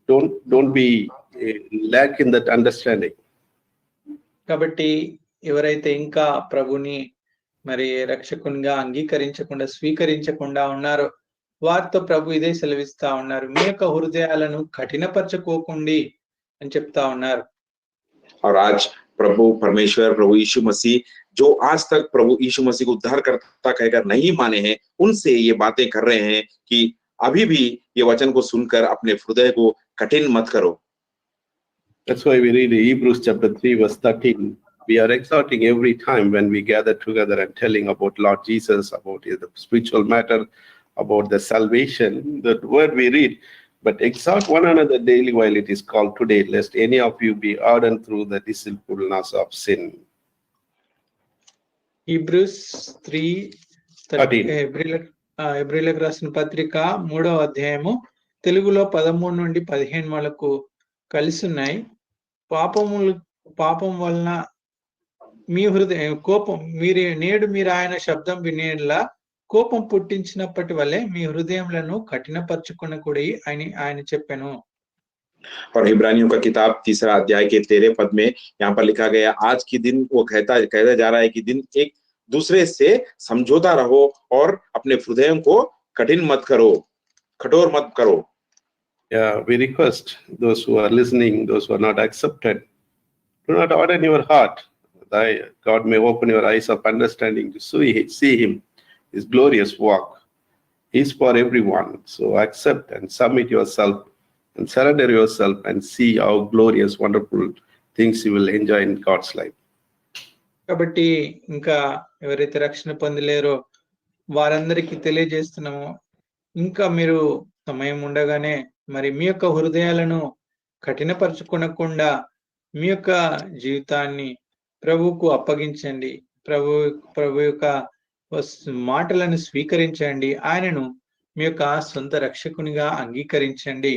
Don't be lack in that understanding. కాబట్టి ఎవరైతే ఇంకా ప్రభుని రక్షకునిగా అంగీకరించకుండా, స్వీకరించకుండా ఉన్నారో, వారితో ప్రభు ఇదే సెలవిస్తా ఉన్నారు, మీ యొక్క హృదయాలను కఠినపరచుకోకండి అని చెప్తా ఉన్నారు. और आज प्रभु परमेश्वर, प्रभु यीशु मसीह जो आज तक प्रभु यीशु मसीह को उद्धारकर्ता कहकर नहीं माने हैं, उनसे ये बातें कर रहे हैं कि अभी भी ये वचन को सुनकर अपने हृदय को कठिन मत करो। That's why we read Hebrews chapter 3 verse 13. We are exhorting every time when we gather together and telling about Lord Jesus, about the spiritual matter, about the salvation, that word we read, but exhort one another daily while it is called today, lest any of you be hardened through the deceitfulness of sin. Hebrews 13. ఎబ్రిలకు రాసిన పత్రిక 3వ అధ్యాయము తెలుగులో 13 నుండి 15 వరకు కలిసి ఉన్నాయి. పాపం వలన మీ హృదయం కోపం నేడు మీరు ఆయన శబ్దం వినేలా కోపం పుట్టించినప్పటి వల్లే మీ హృదయములను కఠినపరచుకొనకూడదు అని ఆయన చెప్పాను. और इब्रानियों का किताब 3 अध्याय के 13 पद में यहाँ पर लिखा गया, आज की दिन वो कहता जा रहा है कि दिन एक दूसरे से समझौता रहो और अपने हृदयों को कठिन मत करो, कठोर मत करो. Yeah, we request those who are listening, those who are not accepted, do not harden your heart. God may open your eyes of understanding to see him, his glorious work. He is for everyone. So accept and submit yourself and surrender yourself and see how glorious, wonderful things you will enjoy in God's life. కాబట్టి ఇంకా ఎవరైతే రక్షణ పొందలేరో వారందరికీ తెలియజేస్తున్నాము, ఇంకా మీరు సమయం ఉండగానే మరి మీ యొక్క హృదయాలను కఠినపరచుకొనకుండా మీ యొక్క జీవితాన్ని ప్రభువుకు అప్పగించండి. ప్రభు యొక్క మాటలను స్వీకరించండి. ఆయనను మీ యొక్క సొంత రక్షకునిగా అంగీకరించండి.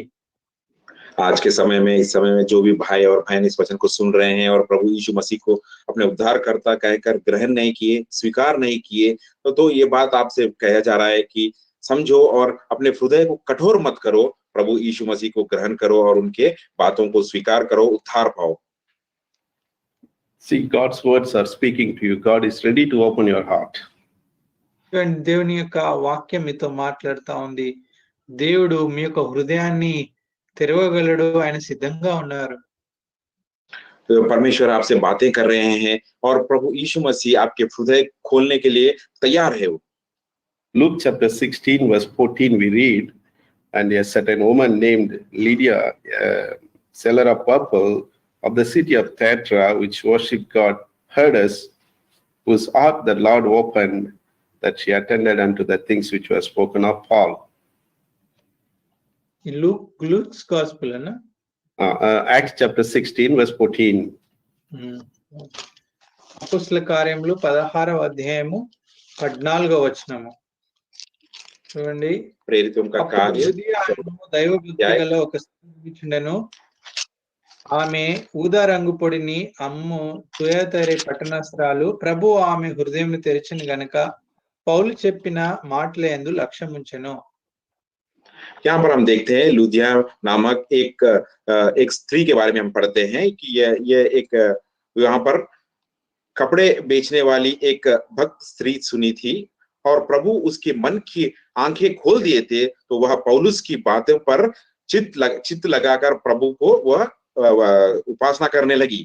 आज के समय में, इस समय में जो भी भाई और बहन इस वचन को सुन रहे हैं और प्रभु यीशु मसीह को अपने उद्धारकर्ता कहकर ग्रहण नहीं किए, स्वीकार नहीं किए, तो ये बात आपसे कहा जा रहा है कि समझो और अपने हृदय को कठोर मत करो, प्रभु यीशु मसीह को ग्रहण करो और उनके बातों को स्वीकार करो, उद्धार पाओ. See, God's words are speaking to you. God is ready to open your heart. దేవుని యొక్క వాక్యం మీతో మాట్లాడుతా ఉంది. దేవుడు మీ యొక్క హృదయాన్ని తెరవగలడు, ఆయన సిద్ధంగా ఉన్నారు. तो परमेश्वर आपसे बातें कर रहे हैं और प्रभु यीशु मसीह आपके हृदय खोलने के लिए तैयार है. Luke chapter 16 verse 14 we read, and a certain woman named Lydia, seller of purple of the city of Thyatira, which worshipped God, heard us, whose heart the Lord opened, that she attended unto the things which were spoken of Paul. Luke's gospel అన్న Acts chapter 16 verse 14. అపోస్తల కార్యములు 16వ అధ్యాయము 14వ వచనము చూడండి. प्रेरितों का कार्य దైవ బుద్ధి గల ఒక స్త్రీ, ఆమె ఊదా రంగు పొడిని అమ్ము తుయతైర పట్టణస్థురాలు. ప్రభు ఆమె హృదయం తెరిచిన గనుక పౌలు చెప్పిన మాటలందు లక్ష్యముంచెను. यहाँ पर हम देखते हैं लुदिया नामक एक स्त्री के बारे में हम पढ़ते हैं कि ये एक यहाँ पर कपड़े बेचने वाली एक भक्त स्त्री सुनी थी और प्रभु उसके मन की आंखें खोल दिए थे, तो वह पौलुस की बातों पर चित्त लगाकर प्रभु को वह उपासना करने लगी.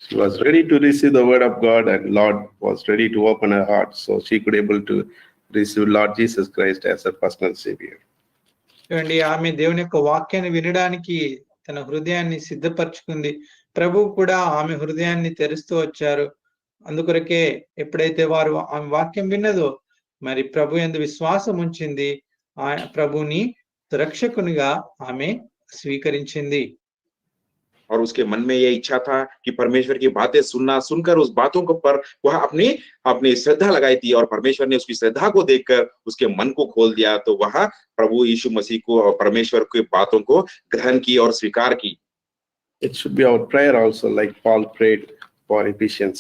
She was ready to receive the word of God, and Lord was ready to open her heart so she could able to receive Lord Jesus Christ as her personal savior. చూడండి, ఆమె దేవుని యొక్క వాక్యాన్ని వినడానికి తన హృదయాన్ని సిద్ధపరచుకుంది. ప్రభు కూడా ఆమె హృదయాన్ని తెరుస్తూ వచ్చారు. అందుకొరకే ఎప్పుడైతే వారు ఆమె వాక్యం విన్నదో మరి ప్రభు యందు విశ్వాసం ఉంచింది, ఆ ప్రభుని రక్షకునిగా ఆమె స్వీకరించింది. और उसके मन में यह इच्छा था कि परमेश्वर की बातें सुनकर उस बातों को पर वह अपनी श्रद्धा लगाई थी और परमेश्वर ने उसकी श्रद्धा को देखकर उसके मन को खोल दिया, तो वह प्रभु यीशु मसीह को और परमेश्वर की बातों को ग्रहण की और स्वीकार की. It should be our prayer also, like Paul prayed for Ephesians.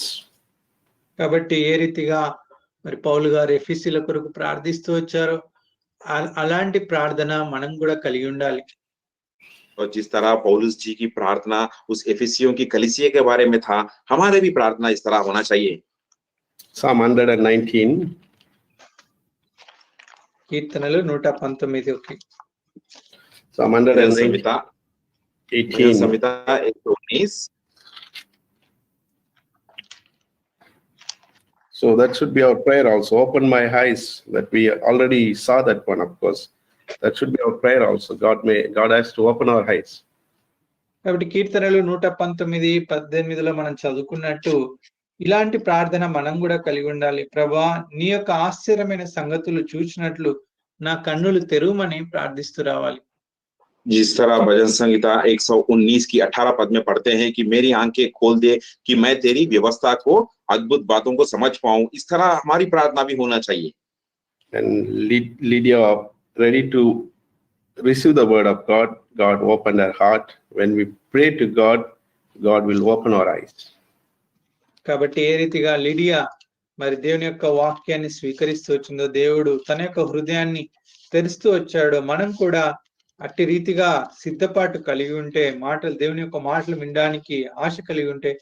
కాబట్టి ఏ రీతిగా మరి పౌలు గారు ఎఫెసీల కొరకు ప్రార్థిస్తూ వచ్చారో అలాంటి ప్రార్థన మనం కూడా కలిగి ఉండాలి. और जिस तरह पौलुस जी की प्रार्थना उस एफेसियों की कलीसिया के बारे में था, हमारे भी प्रार्थना इस तरह होना चाहिए. Psalm 119. కీర్తనలు 119. Psalm 118. Samhita 119. So that should be our prayer also. Open my eyes, that we already saw that one, of course. That should be our prayer also. God has to open our eyes. కాబట్టి కీర్తనలు 119:18లో మనం చదువుకున్నట్టు ఇలాంటి ప్రార్థన మనం కూడా కలిగి ఉండాలి. ప్రభా, నీ యొక్క ఆశ్చర్యమైన సంగతులు చూచినట్లు నా కన్నులు తెరువమని ప్రార్థిస్తూ రావాలి. जिस तरह भजन संहिता 119 की 18 पद में पढ़ते हैं कि मेरी आंखें खोल दे कि मैं तेरी व्यवस्था को, अद्भुत बातों को समझ पाऊं, इस तरह हमारी प्रार्थना भी होना चाहिए. And Lydia ready to receive the word of God. God opened her heart. When we pray to God, God will open our eyes. కాబట్టి ఏ రీతిగా లిడియా మరి దేవుని యొక్క వాక్యాన్ని స్వీకరిస్తూ వచ్చిందో, దేవుడు తన యొక్క హృదయాన్ని తెరుస్తూ వచ్చాడో, మనం కూడా అట్టి రీతిగా సిద్ధపాటు కలిగి ఉంటే, దేవుని యొక్క మాటలు వినడానికి ఆశ కలిగి ఉంటే,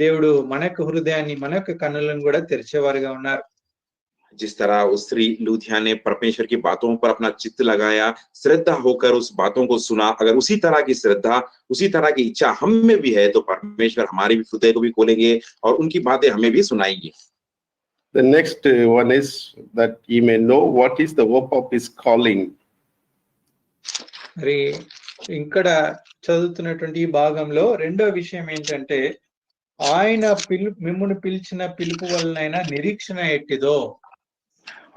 దేవుడు మన యొక్క హృదయాన్ని, మన యొక్క కన్నులను కూడా తెరిచేవారుగా ఉన్నారు. जिस तरह उस स्त्री लूथिया ने परमेश्वर की बातों पर अपना चित्त लगाया, श्रद्धा होकर उस बातों को सुना, अगर उसी तरह की श्रद्धा, उसी तरह की इच्छा हम में भी है तो परमेश्वर हमारे भी हृदय को भी खोलेंगे और उनकी बातें हमें भी सुनाएंगे. The next one is that he may know what is the hope of his calling. మరి ఇక్కడ చదువుతున్నటువంటి ఈ భాగంలో రెండో విషయం ఏంటంటే, ఆయన మిమ్మును పిలిచిన పిలుపు వలనైనా నిరీక్షణ ఎట్టిదో.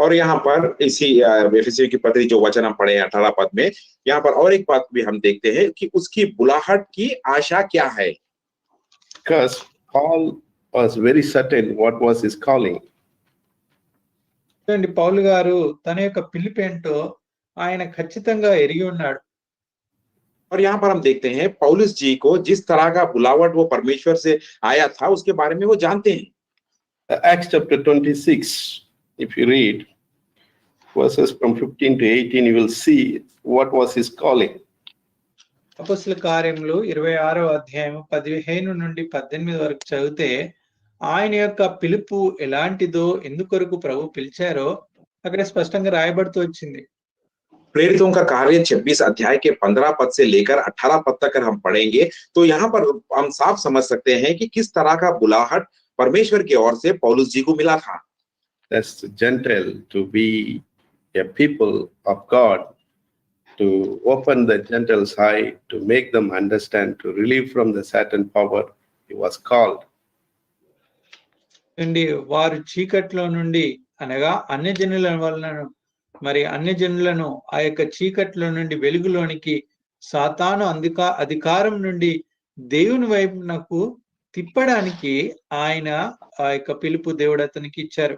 और यहाँ पर इसी एफेसियों की पत्री जो वचन हम पढ़े 18 पद में, यहाँ पर और एक बात भी हम देखते हैं कि उसकी बुलाहट की आशा क्या है. Because Paul was very certain what was his calling. పౌలు గారు తన యొక్క పిలుపు ఏంటో ఆయన ఖచ్చితంగా ఎరిగి ఉన్నాడు. और यहाँ पर हम देखते हैं पौलुस जी को जिस तरह का बुलावट वो परमेश्वर से आया था उसके बारे में वो जानते हैं. Acts chapter 26, if you read verses from 15 to 18, you will see what was his calling. అపొస్తలుల కార్యములు 26వ అధ్యాయం 15 నుండి 18 వరకు చదివితే ఆయన యొక్క పిలుపు ఎలాంటిదో, ఎందుకొరకు ప్రభు పిలిచారో అక్కడ స్పష్టంగా రాయబడుతూ వచ్చింది. प्रेरितों का कार्य 26 अध्याय के 15 पद से लेकर 18 पद तक हम पढ़ेंगे तो यहाँ पर हम साफ समझ सकते हैं कि किस तरह का बुलाहट परमेश्वर की ओर से पौलुस जी को मिला था. That's Gentile to be a people of God, to open the Gentiles' eye, to make them understand, to relieve from the Satan power. He was called. వారు చీకట్లో నుండి, అనగా అన్యజనుల వలన మరి అన్యజనులను ఆ యొక్క చీకట్లో నుండి వెలుగులోనికి, సాతాను అధికారం నుండి దేవుని వైపునకు తిప్పడానికి ఆయన ఆ యొక్క పిలుపు దేవుడు అతనికి ఇచ్చారు.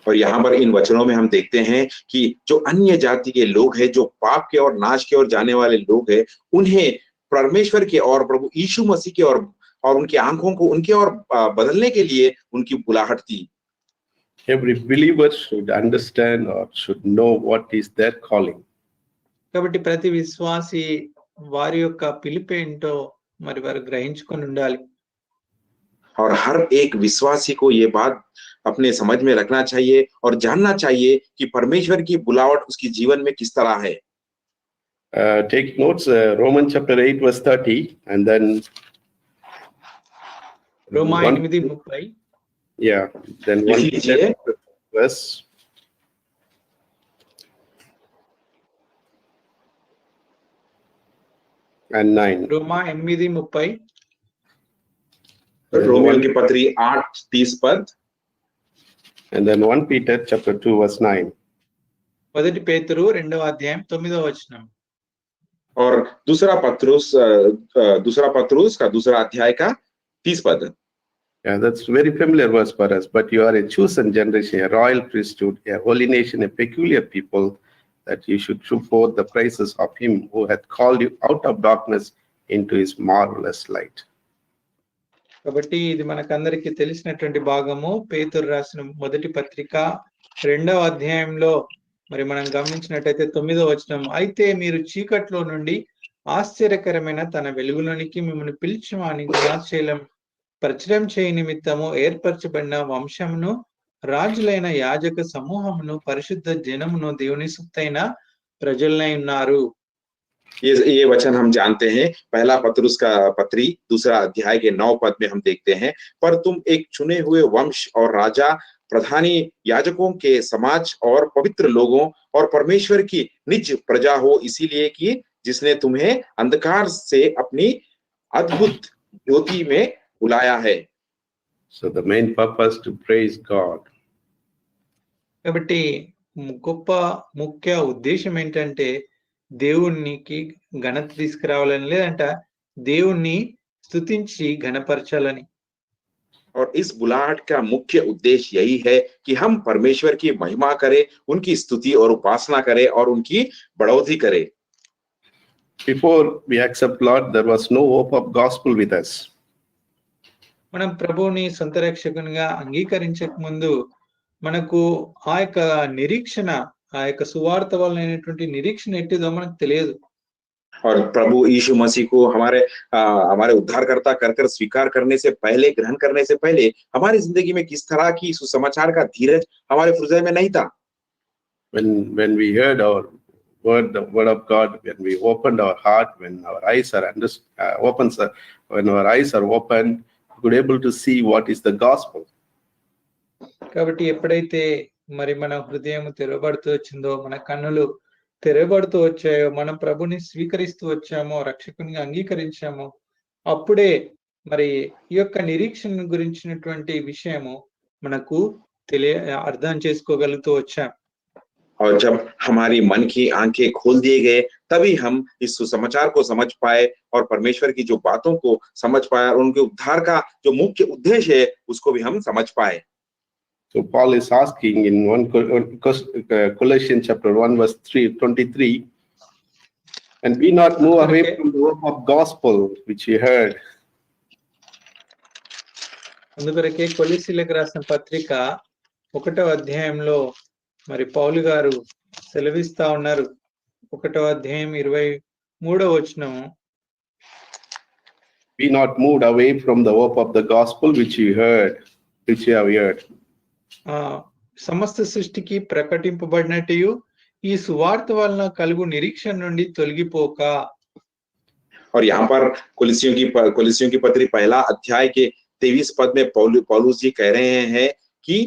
और यहाँ पर इन वचनों में हम देखते हैं कि जो अन्य जाति के लोग हैं, जो पाप के और नाश के ओर जाने वाले लोग हैं, उन्हें परमेश्वर के और प्रभु यीशु मसीह के और उनकी आंखों को उनके और बदलने के लिए उनकी बुलाहट थी. Every believer should understand or should know what is their calling. కాబట్టి ప్రతి విశ్వాసి వారి యొక్క పిలుపు ఏంటో మరి వారు గ్రహించుకొని ఉండాలి. और हर एक विश्वासी को ये बात अपने समझ में रखना चाहिए और जानना चाहिए कि परमेश्वर की बुलावट उसकी जीवन में किस तरह है. Take notes, Romans chapter 8 verse 30 and then Roma 8:30. Yeah, then 1 verse and 9. రోమా 8:30. रोमियों की पत्री 8:30 पद. And then 1 Peter chapter 2 verse 9. మొదటి పేతురు 2వ అధ్యాయం 9వ వచనం. और दूसरा पत्रुस का दूसरा अध्याय का 30 पद. Yeah, that's very familiar verse for us. But you are a chosen generation, a royal priesthood, a holy nation, a peculiar people, that you should show forth the praises of him who hath called you out of darkness into his marvelous light. కాబట్టి ఇది మనకందరికీ తెలిసినటువంటి భాగము. పేతురు రాసిన మొదటి పత్రిక 2వ అధ్యాయంలో మరి మనం గమనించినట్టయితే 9వ వచనం, అయితే మీరు చీకట్లో నుండి ఆశ్చర్యకరమైన తన వెలుగులోనికి మిమ్మల్ని పిలిచి వాని గుణాశీలం పరిచయం చేయ నిమిత్తము ఏర్పరచబడిన వంశమును, రాజులైన యాజక సమూహమును, పరిశుద్ధ జనమును, దేవుని సొత్తైన ప్రజలనై ఉన్నారు. ये वचन हम जानते हैं, पहला पत्रुस का पत्री 2 अध्याय के 9 पद में हम देखते हैं, पर तुम एक चुने हुए वंश और राजा, प्रधानी याजकों के समाज और पवित्र लोगों और परमेश्वर की निज प्रजा हो, इसीलिए कि जिसने तुम्हें अंधकार से अपनी अद्भुत ज्योति में बुलाया है। So the main purpose to praise God. కాబట్టి గొప్ప ముఖ్య ఉద్దేశం ఏంటంటే దేవునికి ఘనత తీసుకురావాలని, లేదంట దేవుణ్ణి స్తుతించి ఘనపరచాలని. और इस बुलाहट का मुख्य उद्देश्य यही है कि हम परमेश्वर की महिमा करें, उनकी स्तुति और उपासना करें और उनकी बढ़ोतरी करें। Before we accept Lord, there was no hope of gospel with us. మనం ప్రభువుని సొంత రక్షకునిగా అంగీకరించక ముందు మనకు ఆ యొక్క నిరీక్షణ, ఆ యొక్క సువార్త వలనైనటువంటి నిరీక్షణ ఎట్టిదో మనకు తెలియదు. और प्रभु यीशु मसीह को हमारे उद्धारकर्ता कर स्वीकार करने से पहले, ग्रहण करने से पहले हमारी जिंदगी में किस तरह की सुसमाचार का धीरज हमारे हृदय में नहीं था। When we heard our the word of God, when we opened our heart, when our eyes are when our eyes are opened, we could able to see what is the gospel. కాబట్టి ఎప్పుడైతే మరి మన హృదయం తెరవబడుతూ వచ్చిందో, మన కన్నులు తెరవబడుతూ వచ్చాయో, మనం ప్రభుని స్వీకరిస్తూ వచ్చామో, రక్షకునిగా అంగీకరించామో, అప్పుడే మరి ఈ యొక్క నిరీక్షణ గురించినటువంటి విషయము మనకు అర్థం చేసుకోగలుగుతూ వచ్చాం. और जब हमारी मन की आंखें खोल दिए गए, तभी हम इस सुसमाचार को समझ पाए और परमेश्वर की जो बातों को समझ पाए और उनके उद्धार का जो मुख्य उद्देश्य है उसको भी हम समझ पाए। So Paul is asking in Colossians chapter 1 verse 23, and be not move away from the hope of gospel which you heard. అందుకొరకే కొలస్సీలకు రాసిన పత్రిక 1వ అధ్యాయంలో మరి పౌలు గారు సెలవిస్తా ఉన్నారు. 1వ అధ్యాయం 23వ వచనం, Be not moved away from the hope of the gospel which you have heard. సమస్త సృష్టికి ప్రకటింపబడినట్టు ఈ సువార్త వలన కలుగు నిరీక్షణ నుండి తొలగిపోక. और यहाँ पर कोलिस्सियों की पत्री 1 अध्याय के 23 पद में पौलुस जी कह रहे हैं कि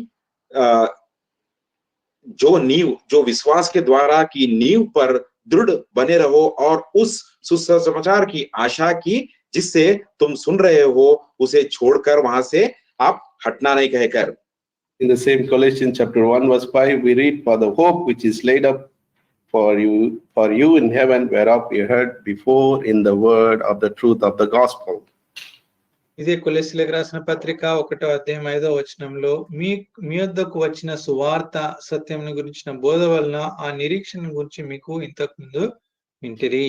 जो विश्वास के द्वारा की नींव पर दृढ़ बने रहो और उस सुसमाचार की आशा की जिससे तुम सुन रहे हो उसे छोड़कर वहां से आप हटना नहीं कहकर। In the same Colossians chapter 1 verse 5, we read, for the hope which is laid up for you in heaven, whereof you heard before in the word of the truth of the gospel. ఇదే కొలస్సీలకు రాసిన పత్రిక 1వ అధ్యాయం 5వ వచనంలో, మీ వద్దకు వచ్చిన సువార్త సత్యం గురించిన బోధ వలన ఆ నిరీక్షణ గురించి మీకు ఇంతకు ముందు వింటిరి.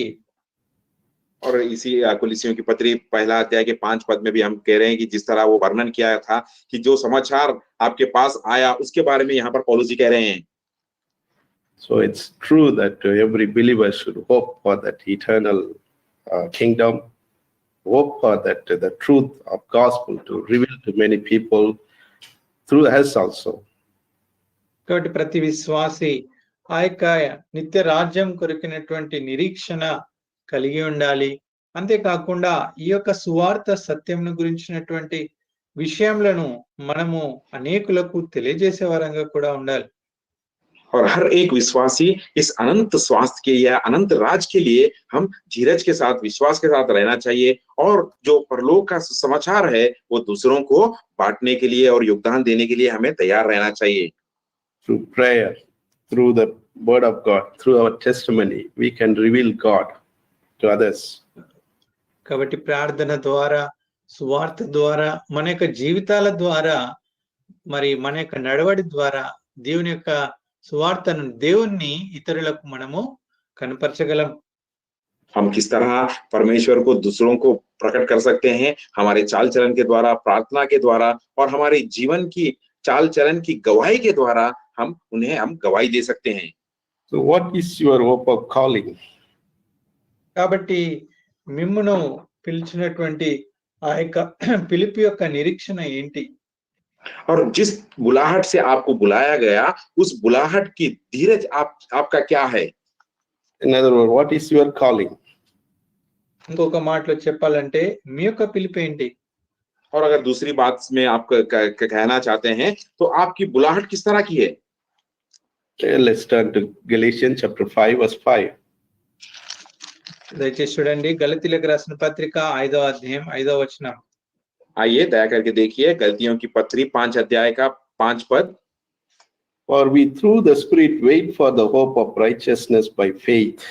और इसी कोलिस्सियों की पत्री 1 अध्याय के 5 पद में भी हम कह रहे हैं कि जिस तरह वो वर्णन किया था कि जो समाचार आपके पास आया उसके बारे में यहाँ पर पौलुस जी कह रहे हैं। So it's true that every believer should hope for that eternal kingdom, hope for that the truth of gospel to reveal to many people through us also. కాబట్టి ప్రతి విశ్వాసి ఆ యొక్క నిత్య రాజ్యం కొరికినటువంటి నిరీక్షణ కలిగి ఉండాలి. అంతేకాకుండా ఈ యొక్క సువార్త సత్యం గురించినటువంటి విషయములను మనము అనేకులకు తెలియజేసే వారంగా కూడా ఉండాలి. और हर एक विश्वासी इस अनंत स्वास्थ्य के या अनंत राज के लिए हम धीरज के साथ, विश्वास के साथ रहना चाहिए और जो परलोक का सुसमाचार है वो दूसरों को बांटने के लिए और योगदान देने के लिए हमें तैयार रहना चाहिए। Through prayer, through the word of God, through our testimony, we can reveal God to others. కాబట్టి ప్రార్థన ద్వారా, సువార్త ద్వారా, మన యొక్క జీవితాల ద్వారా, మరి మన యొక్క నడవడి ద్వారా దేవుని యొక్క సువార్తను, దేవుణ్ణి ఇతరులకు మనము కనపరచగలం. हम किस तरह परमेश्वर को दूसरों को प्रकट कर सकते हैं? हमारे चाल चलन के द्वारा, प्रार्थना के द्वारा और हमारे जीवन की चाल चलन की गवाही के द्वारा हम गवाही दे सकते हैं। So what is your hope of calling? కాబట్టి మిమ్మును పిలిచినటువంటి ఆ యొక్క పిలుపు యొక్క నిరీక్షణ ఏంటి? और जिस बुलाहट से आपको बुलाया गया उस बुलाहट की धीरज आपका क्या है? In other words, what is your calling? ఇంకొక మాటలో చెప్పాలంటే మీ యొక్క పిలుపు ఏంటి? और अगर दूसरी बात में आप कहना चाहते हैं तो आपकी बुलाहट किस तरह की है? Let's turn to Galatians chapter 5 verse 5. దయచేసి చూడండి గలతీయులకు రాసిన పత్రిక 5వ అధ్యాయం 5వ వచనం. आइए दया करके देखिए गलतियों की पत्री 5 अध्याय का 5 पद. For we through the Spirit wait for the hope of righteousness by faith.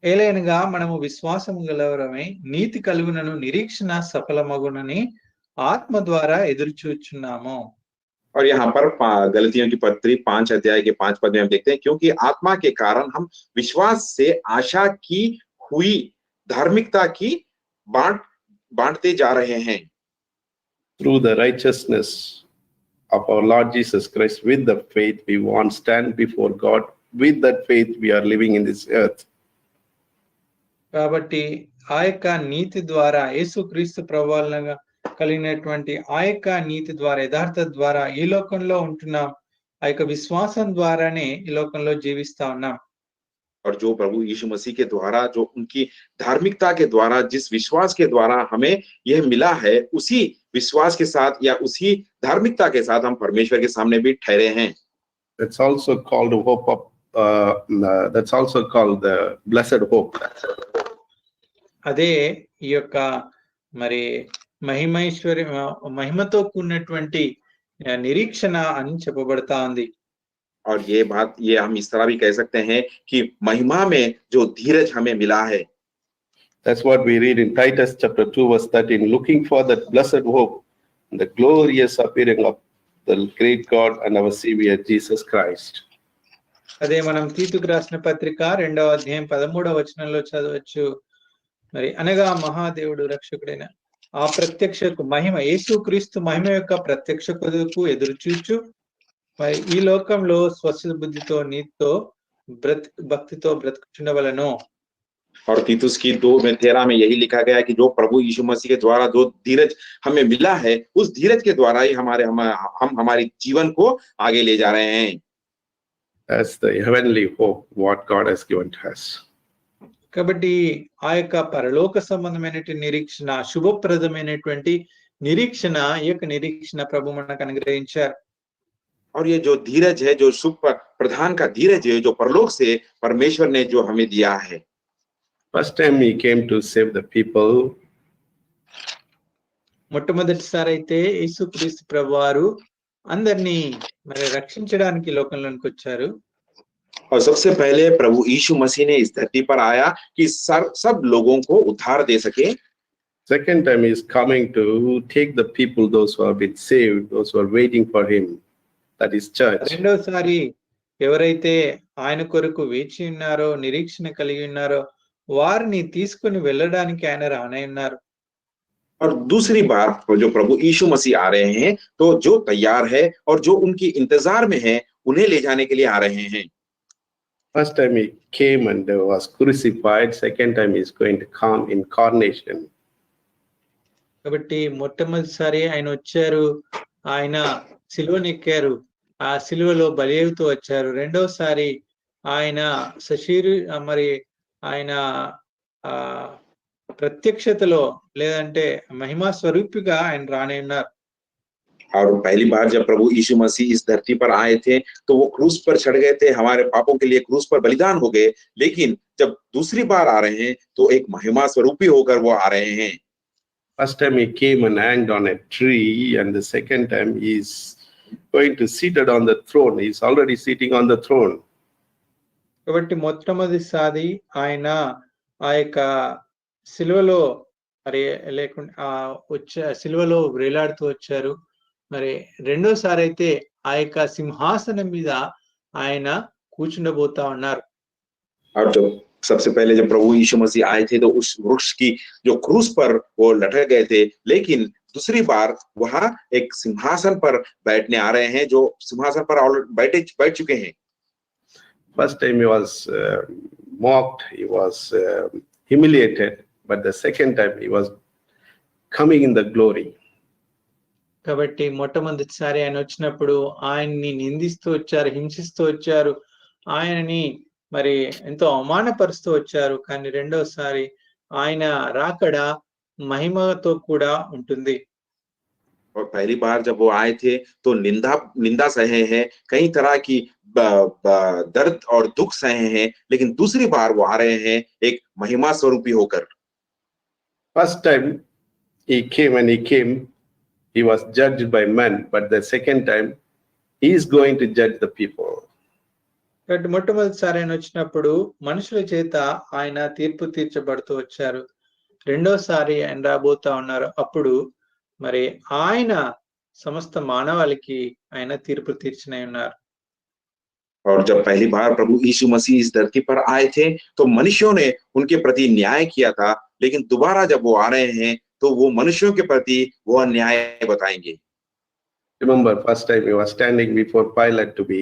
ఏలైనగా మనము విశ్వాసము గలవరమై నీతి కలుగునను నిరీక్షణ సఫలమగునని ఆత్మ ద్వారా ఎదురు చూచుచున్నాము. और यहाँ पर गलतियों की पत्री 5 अध्याय के 5 पद में हम देखते हैं क्योंकि आत्मा के कारण हम विश्वास से आशा की हुई धार्मिकता की बांटते जा रहे हैं. Through the righteousness of our Lord Jesus Christ, with the faith we want stand before God. With that faith we are living in this earth. కాబట్టి ఆ యొక్క నీతి ద్వారా యేసుక్రీస్తు ప్రభువుగా కలిగినటువంటి ఆ యొక్క నీతి ద్వారా యథార్థ ద్వారా ఈ లోకంలో ఉంటున్నాం. ఆ యొక్క విశ్వాసం ద్వారానే ఈ లోకంలో జీవిస్తా ఉన్నాం. और जो प्रभु यीशु मसीह के द्वारा जो उनकी धार्मिकता के द्वारा जिस विश्वास के द्वारा हमें यह मिला है उसी विश्वास के साथ या उसी धार्मिकता के साथ हम परमेश्वर के सामने भी ठहरे हैं. That's also called hope of that's also called the blessed hope. అదే ఈ యొక్క మరి మహిమతో కూడినటువంటి నిరీక్షణ అని చెప్పబడతా ఉంది. और ये बात ये हम इस तरह भी कह सकते हैं कि महिमा में जो धीरज हमें मिला है. That's what we read in Titus chapter 2 verse 13, looking for that blessed hope, the glorious appearing of the great God and our Savior Jesus Christ. అదే మనం తీతుకు రాసిన పత్రిక 2వ అధ్యాయం 13వ వచనంలో చదవచ్చు. మరి అనగా మహాదేవుడు రక్షకుడైన ఆ ప్రత్యక్షకు మహిమ యేసుక్రీస్తు మహిమ యొక్క ప్రత్యక్షకు ఎదురు చూచు మరి ఈ లోకంలో స్వస్థ బుద్ధితో నీతితో భక్తితో బ్రతుకుచుండవలెను. और तीतुस की 2:13 में यही लिखा गया है कि जो प्रभु यीशु मसीह के द्वारा जो धीरज हमें मिला है उस धीरज के द्वारा ही हम हमारी जीवन को आगे ले जा रहे हैं. That's the heavenly hope what God has given to us. కాబట్టి ఆ యొక్క పరలోక సంబంధమైనటువంటి నిరీక్షణ శుభప్రదమైనటువంటి నిరీక్షణ ఈ యొక్క నిరీక్షణ ప్రభు మనకు అనుగ్రహించారు. और ये जो धीरज है जो शुभ प्रधान का धीरज है जो परलोक से परमेश्वर ने जो हमें दिया है. First time he came to save the people. మొట్టమొదటిసారి అయితే యేసుక్రీస్తు ప్రభువారు అందరినీ మరి రక్షించడానికి లోకంలోకి వచ్చారు. और सबसे पहले प्रभु यीशु मसीह ने इस धरती पर आया कि सब लोगों को उद्धार दे सके. Second time he is coming to take the people, those who have been saved, those who are waiting for him, that is church. రెండోసారి ఎవరైతే ఆయన కొరకు వేచి ఉన్నారో నిరీక్షణ కలిగి ఉన్నారో వారిని తీసుకుని వెళ్ళడానికి ఆయన రానయ్యున్నారు. और दूसरी बार जो प्रभु यीशु मसीह आ रहे हैं तो जो तैयार है और जो उनकी इंतजार में है उन्हें ले जाने के लिए आ रहे हैं. First time he came and was crucified. Second time he is going to come in incarnation. కాబట్టి మొట్టమొదటిసారి ఆయన వచ్చారు, ఆయన సిలువను ఎక్కారు, ఆ సిలువలో బలి అవుతూ వచ్చారు. రెండోసారి ఆయన మరి ఆయన ప్రత్యక్షతలో లేదంటే మహిమా స్వరూపిగా ఆయన రానే ఉన్నారు. और पहली बार जब प्रभु यीशु मसीह इस धरती पर आए थे तो वो क्रूस पर चढ़ गए थे, हमारे पापों के लिए क्रूस पर बलिदान हो गए. लेकिन जब दूसरी बार आ रहे हैं तो एक महिमा स्वरूपी होकर वो आ रहे हैं. First time he came and hanged on a tree, and the second time he is going to seated on the throne. He is already sitting on the throne. కాబట్టి మొట్టమొదటిసారి ఆయన ఆ యొక్క సిలువలో మరి లేకుండా సిలువలో వేలాడుతూ వచ్చారు. మరి రెండోసారి అయితే ఆ యొక్క సింహాసనం మీద ఆయన కూర్చుండబోతా ఉన్నారు. और जो सबसे पहले जब प्रभु यीशु मसीह आए थे तो उस वृक्ष की जो क्रूस पर वो लटक गए थे, लेकिन दूसरी बार वहां एक सिंहासन पर बैठने आ रहे हैं जो सिंहासन पर बैठ चुके हैं. First time he was mocked, he was humiliated, but the second time he was coming in the glory. కాబట్టి మొట్టమొదటిసారి ఆయన వచ్చినప్పుడు ఆయన్ని నిందిస్తూ వచ్చారు, హింసిస్తూ వచ్చారు, ఆయనని మరి ఎంతో అవమానపరుస్తూ వచ్చారు. కానీ రెండోసారి ఆయన రాకడ మహిమతో కూడా ఉంటుంది. और पहली बार जब वो आए थे तो निंदा सहे हैं, कई तरह की दर्द और दुख सहे हैं, लेकिन दूसरी बार वो आ रहे हैं एक महिमा स्वरूपी होकर। First time he came, he was judged by men, but the second time he is going to judge the people. కాబట్టి మొట్టమొదటిసారి ఆయన వచ్చినప్పుడు మనుషుల చేత ఆయన తీర్పు తీర్చబడుతూ వచ్చారు. రెండోసారి ఆయన రాబోతా ఉన్నారు. అప్పుడు మరి ఆయన సమస్త మానవాళికి ఆయన తీర్పు తీర్చినై ఉన్నారు. और जब पहली बार प्रभु यीशु मसीह इस धरती पर आए थे तो मनुष्यों ने उनके प्रति न्याय किया था, लेकिन दोबारा जब वो आ रहे हैं तो वो मनुष्यों के प्रति वो न्याय बताएंगे। Remember, first time he was standing before Pilate to be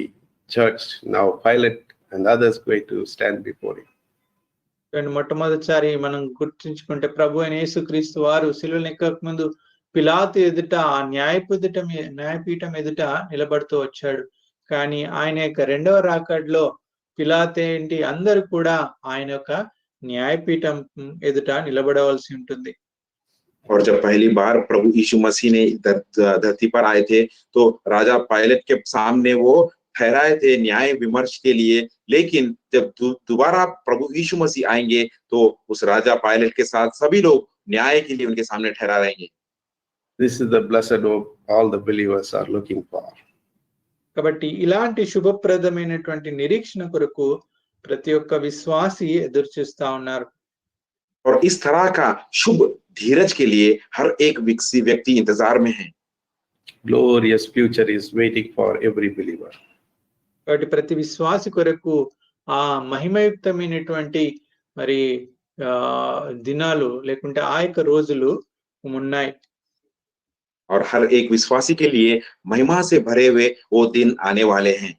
judged. Now Pilate and others going to stand before him. మొట్టమొదటిసారి మనం గుర్తుంచుకుంటే ప్రభు అయిన యేసుక్రీస్తు వారు శిలువను ఎక్కక ముందు పిలాతు ఎదుట ఆ న్యాయపీఠం ఎదుట నిలబడుతూ వచ్చాడు. కానీ ఆయన యొక్క రెండవ రాకడలో పిలాతు ఏంటి అందరూ కూడా ఆయన యొక్క న్యాయపీఠం ఎదుట నిలబడవలసి ఉంటుంది. और जब पहली बार प्रभु यीशु मसीह ने धरती पर आए थे तो राजा पायलट के सामने वो ठहराए थे न्याय विमर्श के लिए, लेकिन जब दोबारा प्रभु यीशु मसीह आएंगे तो उस राजा पायलट के साथ सभी लोग न्याय के लिए उनके सामने ठहरा रहेंगे। This is the blessed hope all the believers are looking for. కాబట్టి ఇలాంటి శుభప్రదమైనటువంటి నిరీక్షణ కొరకు ప్రతి ఒక్క విశ్వాసి ఎదురు చూస్తా ఉన్నారు. और इस तरह का शुभ धीरज के लिए हर एक व्यक्ति इंतजार में है। Glorious future is waiting for every believer. కాబట్టి ప్రతి విశ్వాసి కొరకు ఆ మహిమయుక్తమైనటువంటి మరి దినాలు లేకుంటే ఆ యొక్క రోజులు ఉన్నాయి. और हर एक विश्वासी के लिए महिमा से भरे हुए वो दिन आने वाले हैं।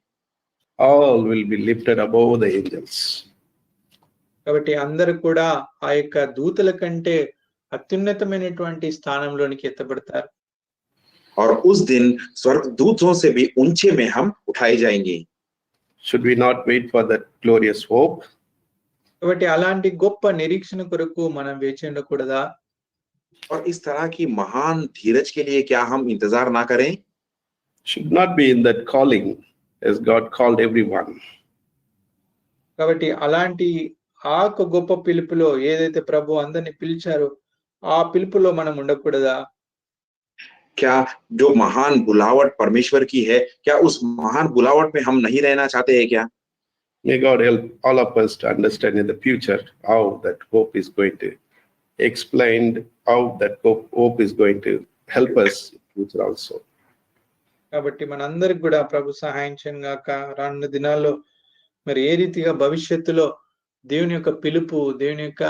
All will be lifted above the angels. కాబట్టి అందరూ కూడా ఆ యొక్క దూతల కంటే అత్యున్నతమైనటువంటి స్థానంలోనికి ఎత్తబడతారు. और उस दिन स्वर्गदूतों से भी ऊंचे में हम उठाए जाएंगे। Should we not wait for that glorious hope? కాబట్టి అలాంటి గొప్ప నిరీక్షణ కొరకు మనం వేచి ఉండకూడదా? और इस तरह की महान धीरज के लिए क्या हम इंतजार ना करें? Should not be in that calling as God called everyone. కాబట్టి అలాంటి ఆ గొప్ప పిలుపులో ఏదైతే ప్రభు అందరిని పిలిచారో ఆ పిలుపులో మనం ఉండకూడదా? क्या जो महान बुलावट परमेश्वर की है, क्या उस महान बुलावट में हम नहीं रहना चाहते हैं क्या? May God help all of us to understand in the future how that hope is going to explained, how that hope is going to help us in future also. కాబట్టి మనందరికి కూడా ప్రభు సహాయం చేయను గాక. రానున్న దినాల్లో మరి ఏ రీతిగా భవిష్యత్తులో దేవుని యొక్క పిలుపు, దేవుని యొక్క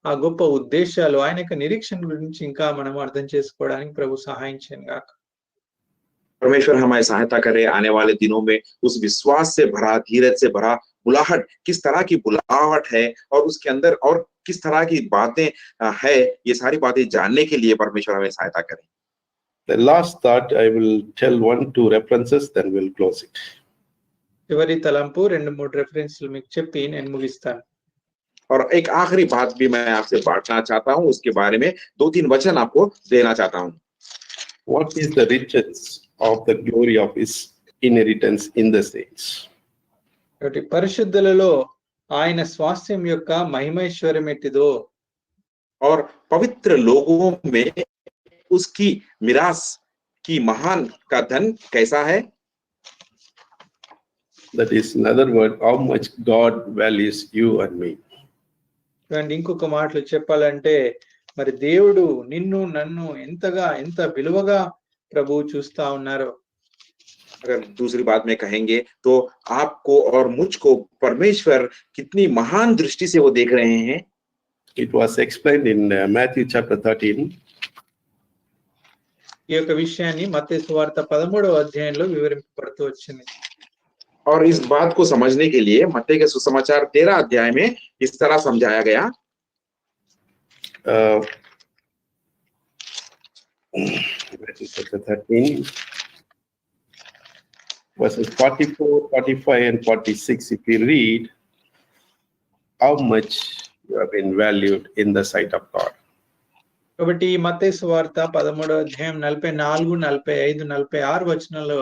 ఆ గొప్ప ఉద్దేశాలు, ఆయన యొక్క నిరీక్షణ గురించి ఇంకా మనం అర్థం చేసుకోవడానికి ప్రభు సహాయం చేయను గాక. परमेश्वर हमारी सहायता करे आने वाले दिनों में उस विश्वास से भरा, धीरज से भरा बुलाहट, किस तरह की बुलाहट है और उसके अंदर और किस तरह की बातें है, ये सारी बातें जानने के लिए परमेश्वर हमें सहायता करे। The last thought I will tell 1-2 references, then we'll close it. చివరి తలంపు 2-3 రెఫరెన్స్లు మీకు చెప్పి నేను ముగిస్తాను. और एक आखिरी बात भी मैं आपसे बांटना चाहता हूं, उसके बारे में 2-3 वचन आपको देना चाहता हूं। What is the riches of the glory of his inheritance in the saints? కాబట్టి పరిశుద్ధులలో ఆయన స్వాస్థ్యం యొక్క మహిమైశ్వర్యం ఎట్టిదో, और पवित्र लोगों में उसकी मिरास की महान का धन कैसा है? That is, in other words, how much God values you and me. ఇంకొక మాటలు చెప్పాలంటే మరి దేవుడు నిన్ను నన్ను ఎంత విలువగా ప్రభు చూస్తా ఉన్నారు. अगर दूसरी बात में कहेंगे तो आपको और मुझको परमेश्वर कितनी महान दृष्टि से वो देख रहे हैं। It was explained in Matthew chapter 13. ఈ యొక్క విషయాన్ని మత్తయి సువార్త 13వ అధ్యాయంలో వివరింపబడుతూ వచ్చింది. और इस बात को समझने के लिए मत्ती के सुसमाचार 13 अध्याय में इस तरह समझाया गया। Matthew chapter 13, verses 44, 45 and 46. If we read how much you have been valued in the sight of God. కాబట్టి ఈ మత్తయి సువార్త 13వ అధ్యాయం 44, 45, 46 వచనంలో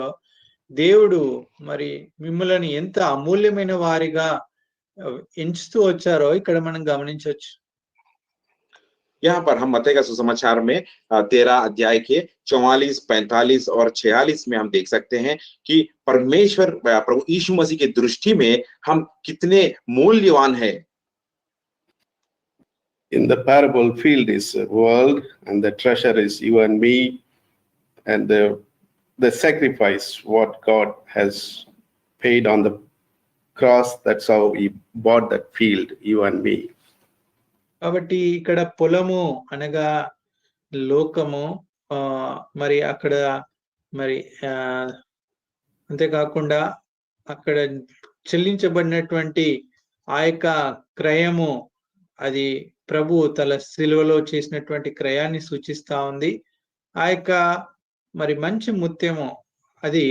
దేవుడు మరి మిమ్మల్ని ఎంత అమూల్యమైన వారిగా ఎంచుతూ వచ్చారో ఇక్కడ మనం గమనించవచ్చు. यहाँ पर हम मत्ती का सुसमाचार में 13 अध्याय के 44, 45 और 46 में हम देख सकते हैं कि परमेश्वर प्रभु यीशु मसीह की दृष्टि में हम कितने मूल्यवान हैं. In the parable, field is the world, and the treasure is you and me, and the sacrifice what God has paid on the cross. That's how He bought that field, you and me. కాబట్టి ఇక్కడ పొలము అనగా లోకము, మరి అక్కడ మరి అంతేకాకుండా అక్కడ చెల్లించబడినటువంటి ఆ యొక్క క్రయము, అది ప్రభు తన శిలువలో చేసినటువంటి క్రయాన్ని సూచిస్తా ఉంది. ఆ యొక్క మరి మంచి ముత్యము అది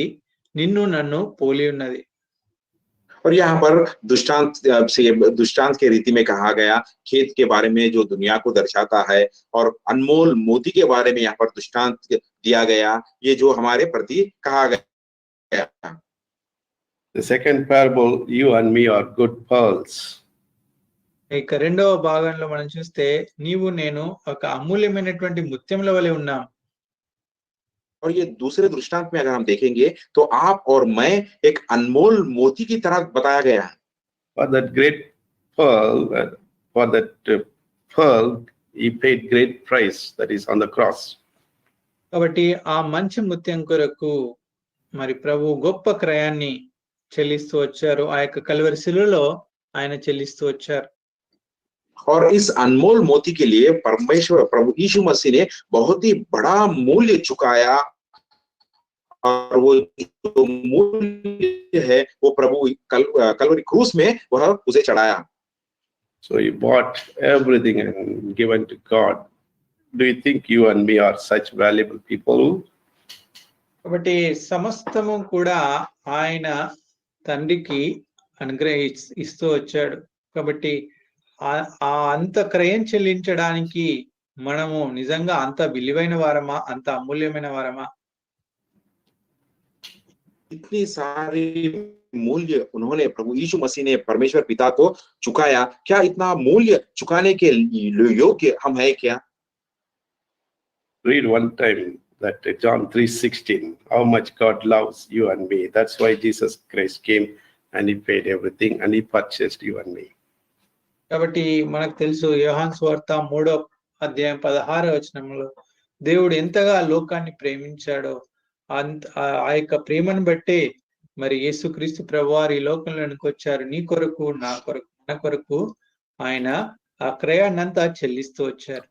నిన్ను నన్ను పోలి ఉన్నది. और यहाँ पर दुष्टांत के रीति में कहा गया खेत के बारे में जो दुनिया को दर्शाता है, और अनमोल मोती के बारे में यहाँ पर दृष्टांत दिया गया, ये जो हमारे प्रति कहा गया. The second parable, you and me are good pearls. ఇక రెండవ భాగంలో మనం చూస్తే నీవు నేను ఒక అమూల్యమైనటువంటి ముత్యముల వలె ఉన్నాం. और ये दूसरे दृष्टांत में अगर हम देखेंगे तो आप और मैं एक अनमोल मोती की तरह बताया गया है. For that great pearl, He paid great price, that is on the cross. కాబట్టి ఆ మంచి ముత్యం కొరకు మరి ప్రభు గొప్ప క్రయాన్ని చెల్లిస్తూ వచ్చారు. ఆ యొక్క కల్వరి శిలువలో ఆయన చెల్లిస్తూ వచ్చారు. और इस अनमोल मोती के लिए परमेश्वर प्रभु यीशु मसीह ने बहुत ही बड़ा मूल्य चुकाया, और वो जो मूल्य है वो प्रभु कलवरी क्रूस में वह उसे चढ़ाया. So He bought everything and given to God. Do you think you and me are such valuable people? కాబట్టి సమస్తము కూడా ఆయన తండ్రికి ఇస్తూ వచ్చాడు. కాబట్టి ఆ అంత క్రయం చెల్లించడానికి మనము నిజంగా అంత విలువైన వారమా, అంత అమూల్యమైన వారమా? इतनी सारी मूल्य उन्होंने प्रभु यीशु मसीह ने परमेश्वर पिता को चुकाया, क्या इतना मूल्य चुकाने के योग्य हम है क्या? Read one time that John 3:16, how much God loves you and me. That's why Jesus Christ came and He paid everything and He purchased you and me. కాబట్టి మనకు తెలుసు యోహాను సువార్త 3వ అధ్యాయం 16వ వచనంలో దేవుడు ఎంతగా లోకాన్ని ప్రేమించాడో ఆ యొక్క ప్రేమను బట్టే మరి యేసుక్రీస్తు ప్రభువారు ఈ లోకంలోనికి వచ్చారు. నీ కొరకు, నా కొరకు, మన కొరకు ఆయన ఆ క్రయాన్నంతా చెల్లిస్తూ వచ్చారు.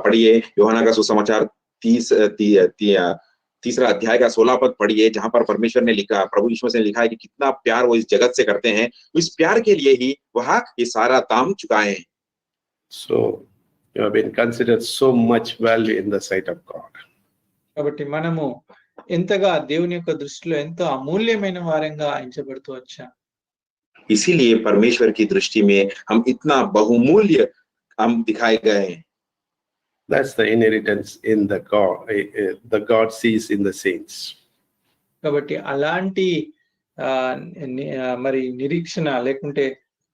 पढ़िए यूहन्ना का सुसमाचार 3रा अध्याय का 16 पद पढ़िए, जहां पर परमेश्वर ने लिखा, प्रभु यीशु मसीह ने लिखा है कि कितना प्यार वो इस जगत से करते हैं, इस प्यार के लिए ही वह ये सारा दाम चुकाए हैं. So you have been considered so much value in the sight of God. కాబట్టి మనము ఎంతగా దేవుని యొక్క దృష్టిలో ఎంతో అమూల్యమైన వారంగా ఎంచబడుతూ వచ్చాం. इसीलिए परमेश्वर की दृष्टि में हम इतना बहुमूल्य हम दिखाए गए हैं. That's the inheritance in the God sees in the saints. కాబట్టి అలాంటి మరి నిరీక్షణ లేకుంటే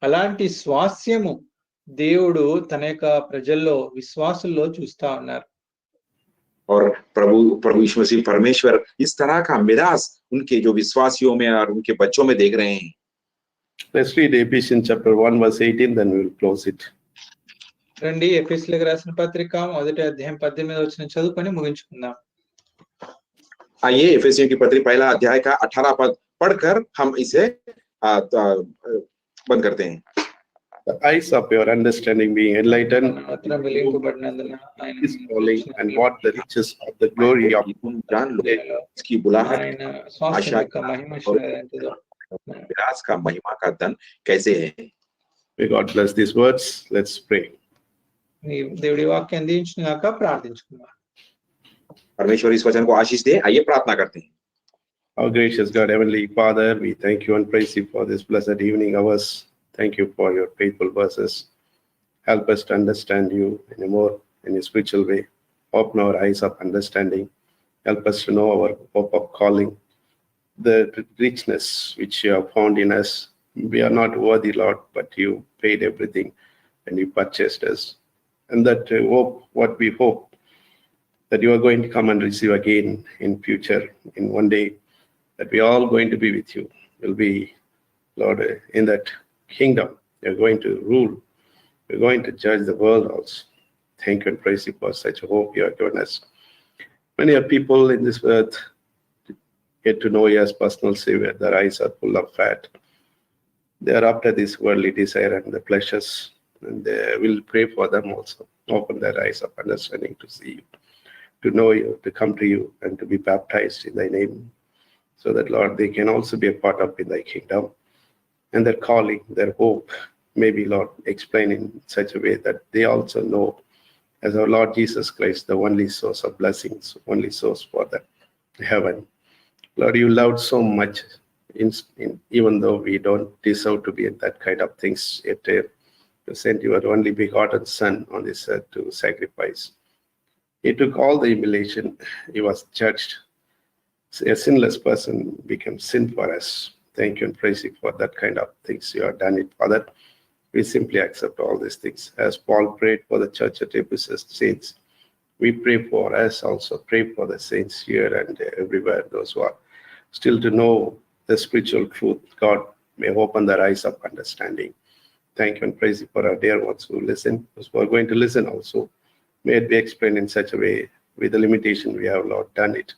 అలాంటి స్వాస్యము దేవుడు తన యొక్క ప్రజల్లో విశ్వాసుల్లో చూస్తా ఉన్నారు. और प्रभु यीशु मसीह परमेश्वर इस तरह का मिरास उनके जो विश्वासियों में और उनके बच्चों में देख रहे हैं. Let's read Ephesians chapter 1 verse 18, then we will close it. రండి ఎఫెసీయులకు రాసిన పత్రిక 1వ అధ్యాయం 18వ వచనం చదువుకొని ముగించుకుందాం. आइए एफेसियों की पत्री 1 अध्याय का 18 पद पढ़कर हम इसे बंद करते हैं. The eyes of your understanding being enlightened, వెలిగింపబడినందున ఆయన His calling and what the riches of the glory of जान लो इसकी बुलाहट, ఆయన స్వాస్థ్యం యొక్క మహిమ ఎంతదో, विरास का महिमा का धन कैसे है. May God bless these words. Let's pray. దేవుడి వాక్యం దీవించుగాక. ప్రార్థించుకుందాం. परमेश्वर इस वचन को आशीष दे. आइए प्रार्थना करते हैं. Our gracious God, Heavenly Father, we thank you and praise you for this blessed evening hours. Thank you for your faithful verses. Help us to understand you in a spiritual way. Open our eyes of understanding. Help us to know our hope of calling, the richness which you have found in us. We are not worthy, Lord, but you paid everything and you purchased us. And that hope, what we hope, that you are going to come and receive again in future, in one day, that we are all going to be with you. We'll be, Lord, in that kingdom. You're going to rule. You're going to judge the world also. Thank you and praise you for such a hope you have given us. Many of people in this earth get to know you as personal Savior. Their eyes are full of fat. They are after this worldly desire and the pleasures, and they will pray for them also. Open their eyes of understanding to see you, to know you, to come to you, and to be baptized in thy name, so that, Lord, they can also be a part of in thy kingdom. And their calling, their hope, maybe, Lord, explain in such a way that they also know as our Lord Jesus Christ, the only source of blessings, only source for the heaven. Lord, you loved so much, even though we don't deserve to be in that kind of things, yet to send your only begotten Son on this earth to sacrifice. He took all the humiliation. He was judged. A sinless person became sin for us. Thank you and praise you for that kind of things you have done it, Father. We simply accept all these things. As Paul prayed for the church at Ephesus saints, we pray for us also. Pray for the saints here and everywhere, those who are still to know the spiritual truth. God may open their eyes of understanding. Thank you and praise you for our dear ones who listen, those who are going to listen also. May it be explained in such a way, with the limitation we have, Lord, done it.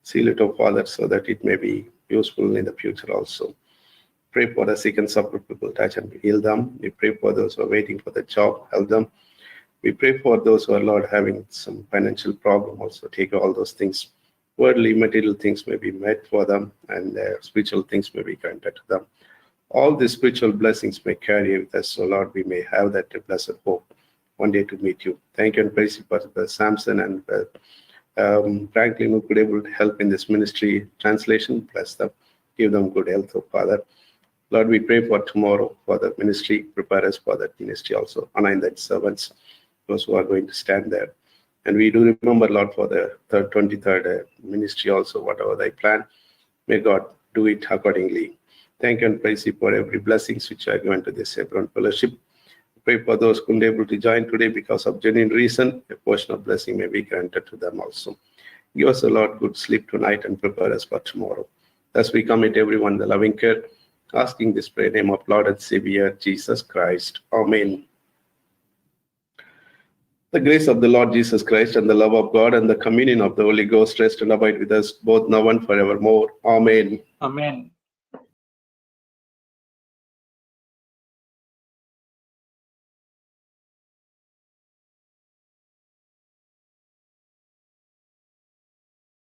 Seal it, O Father, so that it may be useful in the future also. Pray for the sick and suffer people, touch and heal them. We pray for those who are waiting for the job, help them. We pray for those who are, Lord, having some financial problem also. Take all those things. Worldly, material things may be met for them, and spiritual things may be granted to them. All the spiritual blessings may carry with us, so, Lord, we may have that blessed hope one day to meet you. Thank you and praise you for Samson and Franklin, who could able to help in this ministry translation. Bless them. Give them good health, oh Father. Lord, we pray for tomorrow for the ministry. Prepare us for that ministry also. Anoint that servants, those who are going to stand there. And we do remember, Lord, for the 23rd ministry also, whatever thy plan, may God do it accordingly. Thank you and praise you for every blessings which are given to this Hebron Fellowship. Pray for those who couldn't able to join today because of genuine reason. A portion of blessing may be granted to them also. Give us, Lord, good sleep tonight and prepare us for tomorrow. Thus we commit everyone in the loving care, asking this prayer in the name of Lord and Savior, Jesus Christ. Amen. The grace of the Lord Jesus Christ and the love of God and the communion of the Holy Ghost rest and abide with us both now and forevermore. Amen. Amen.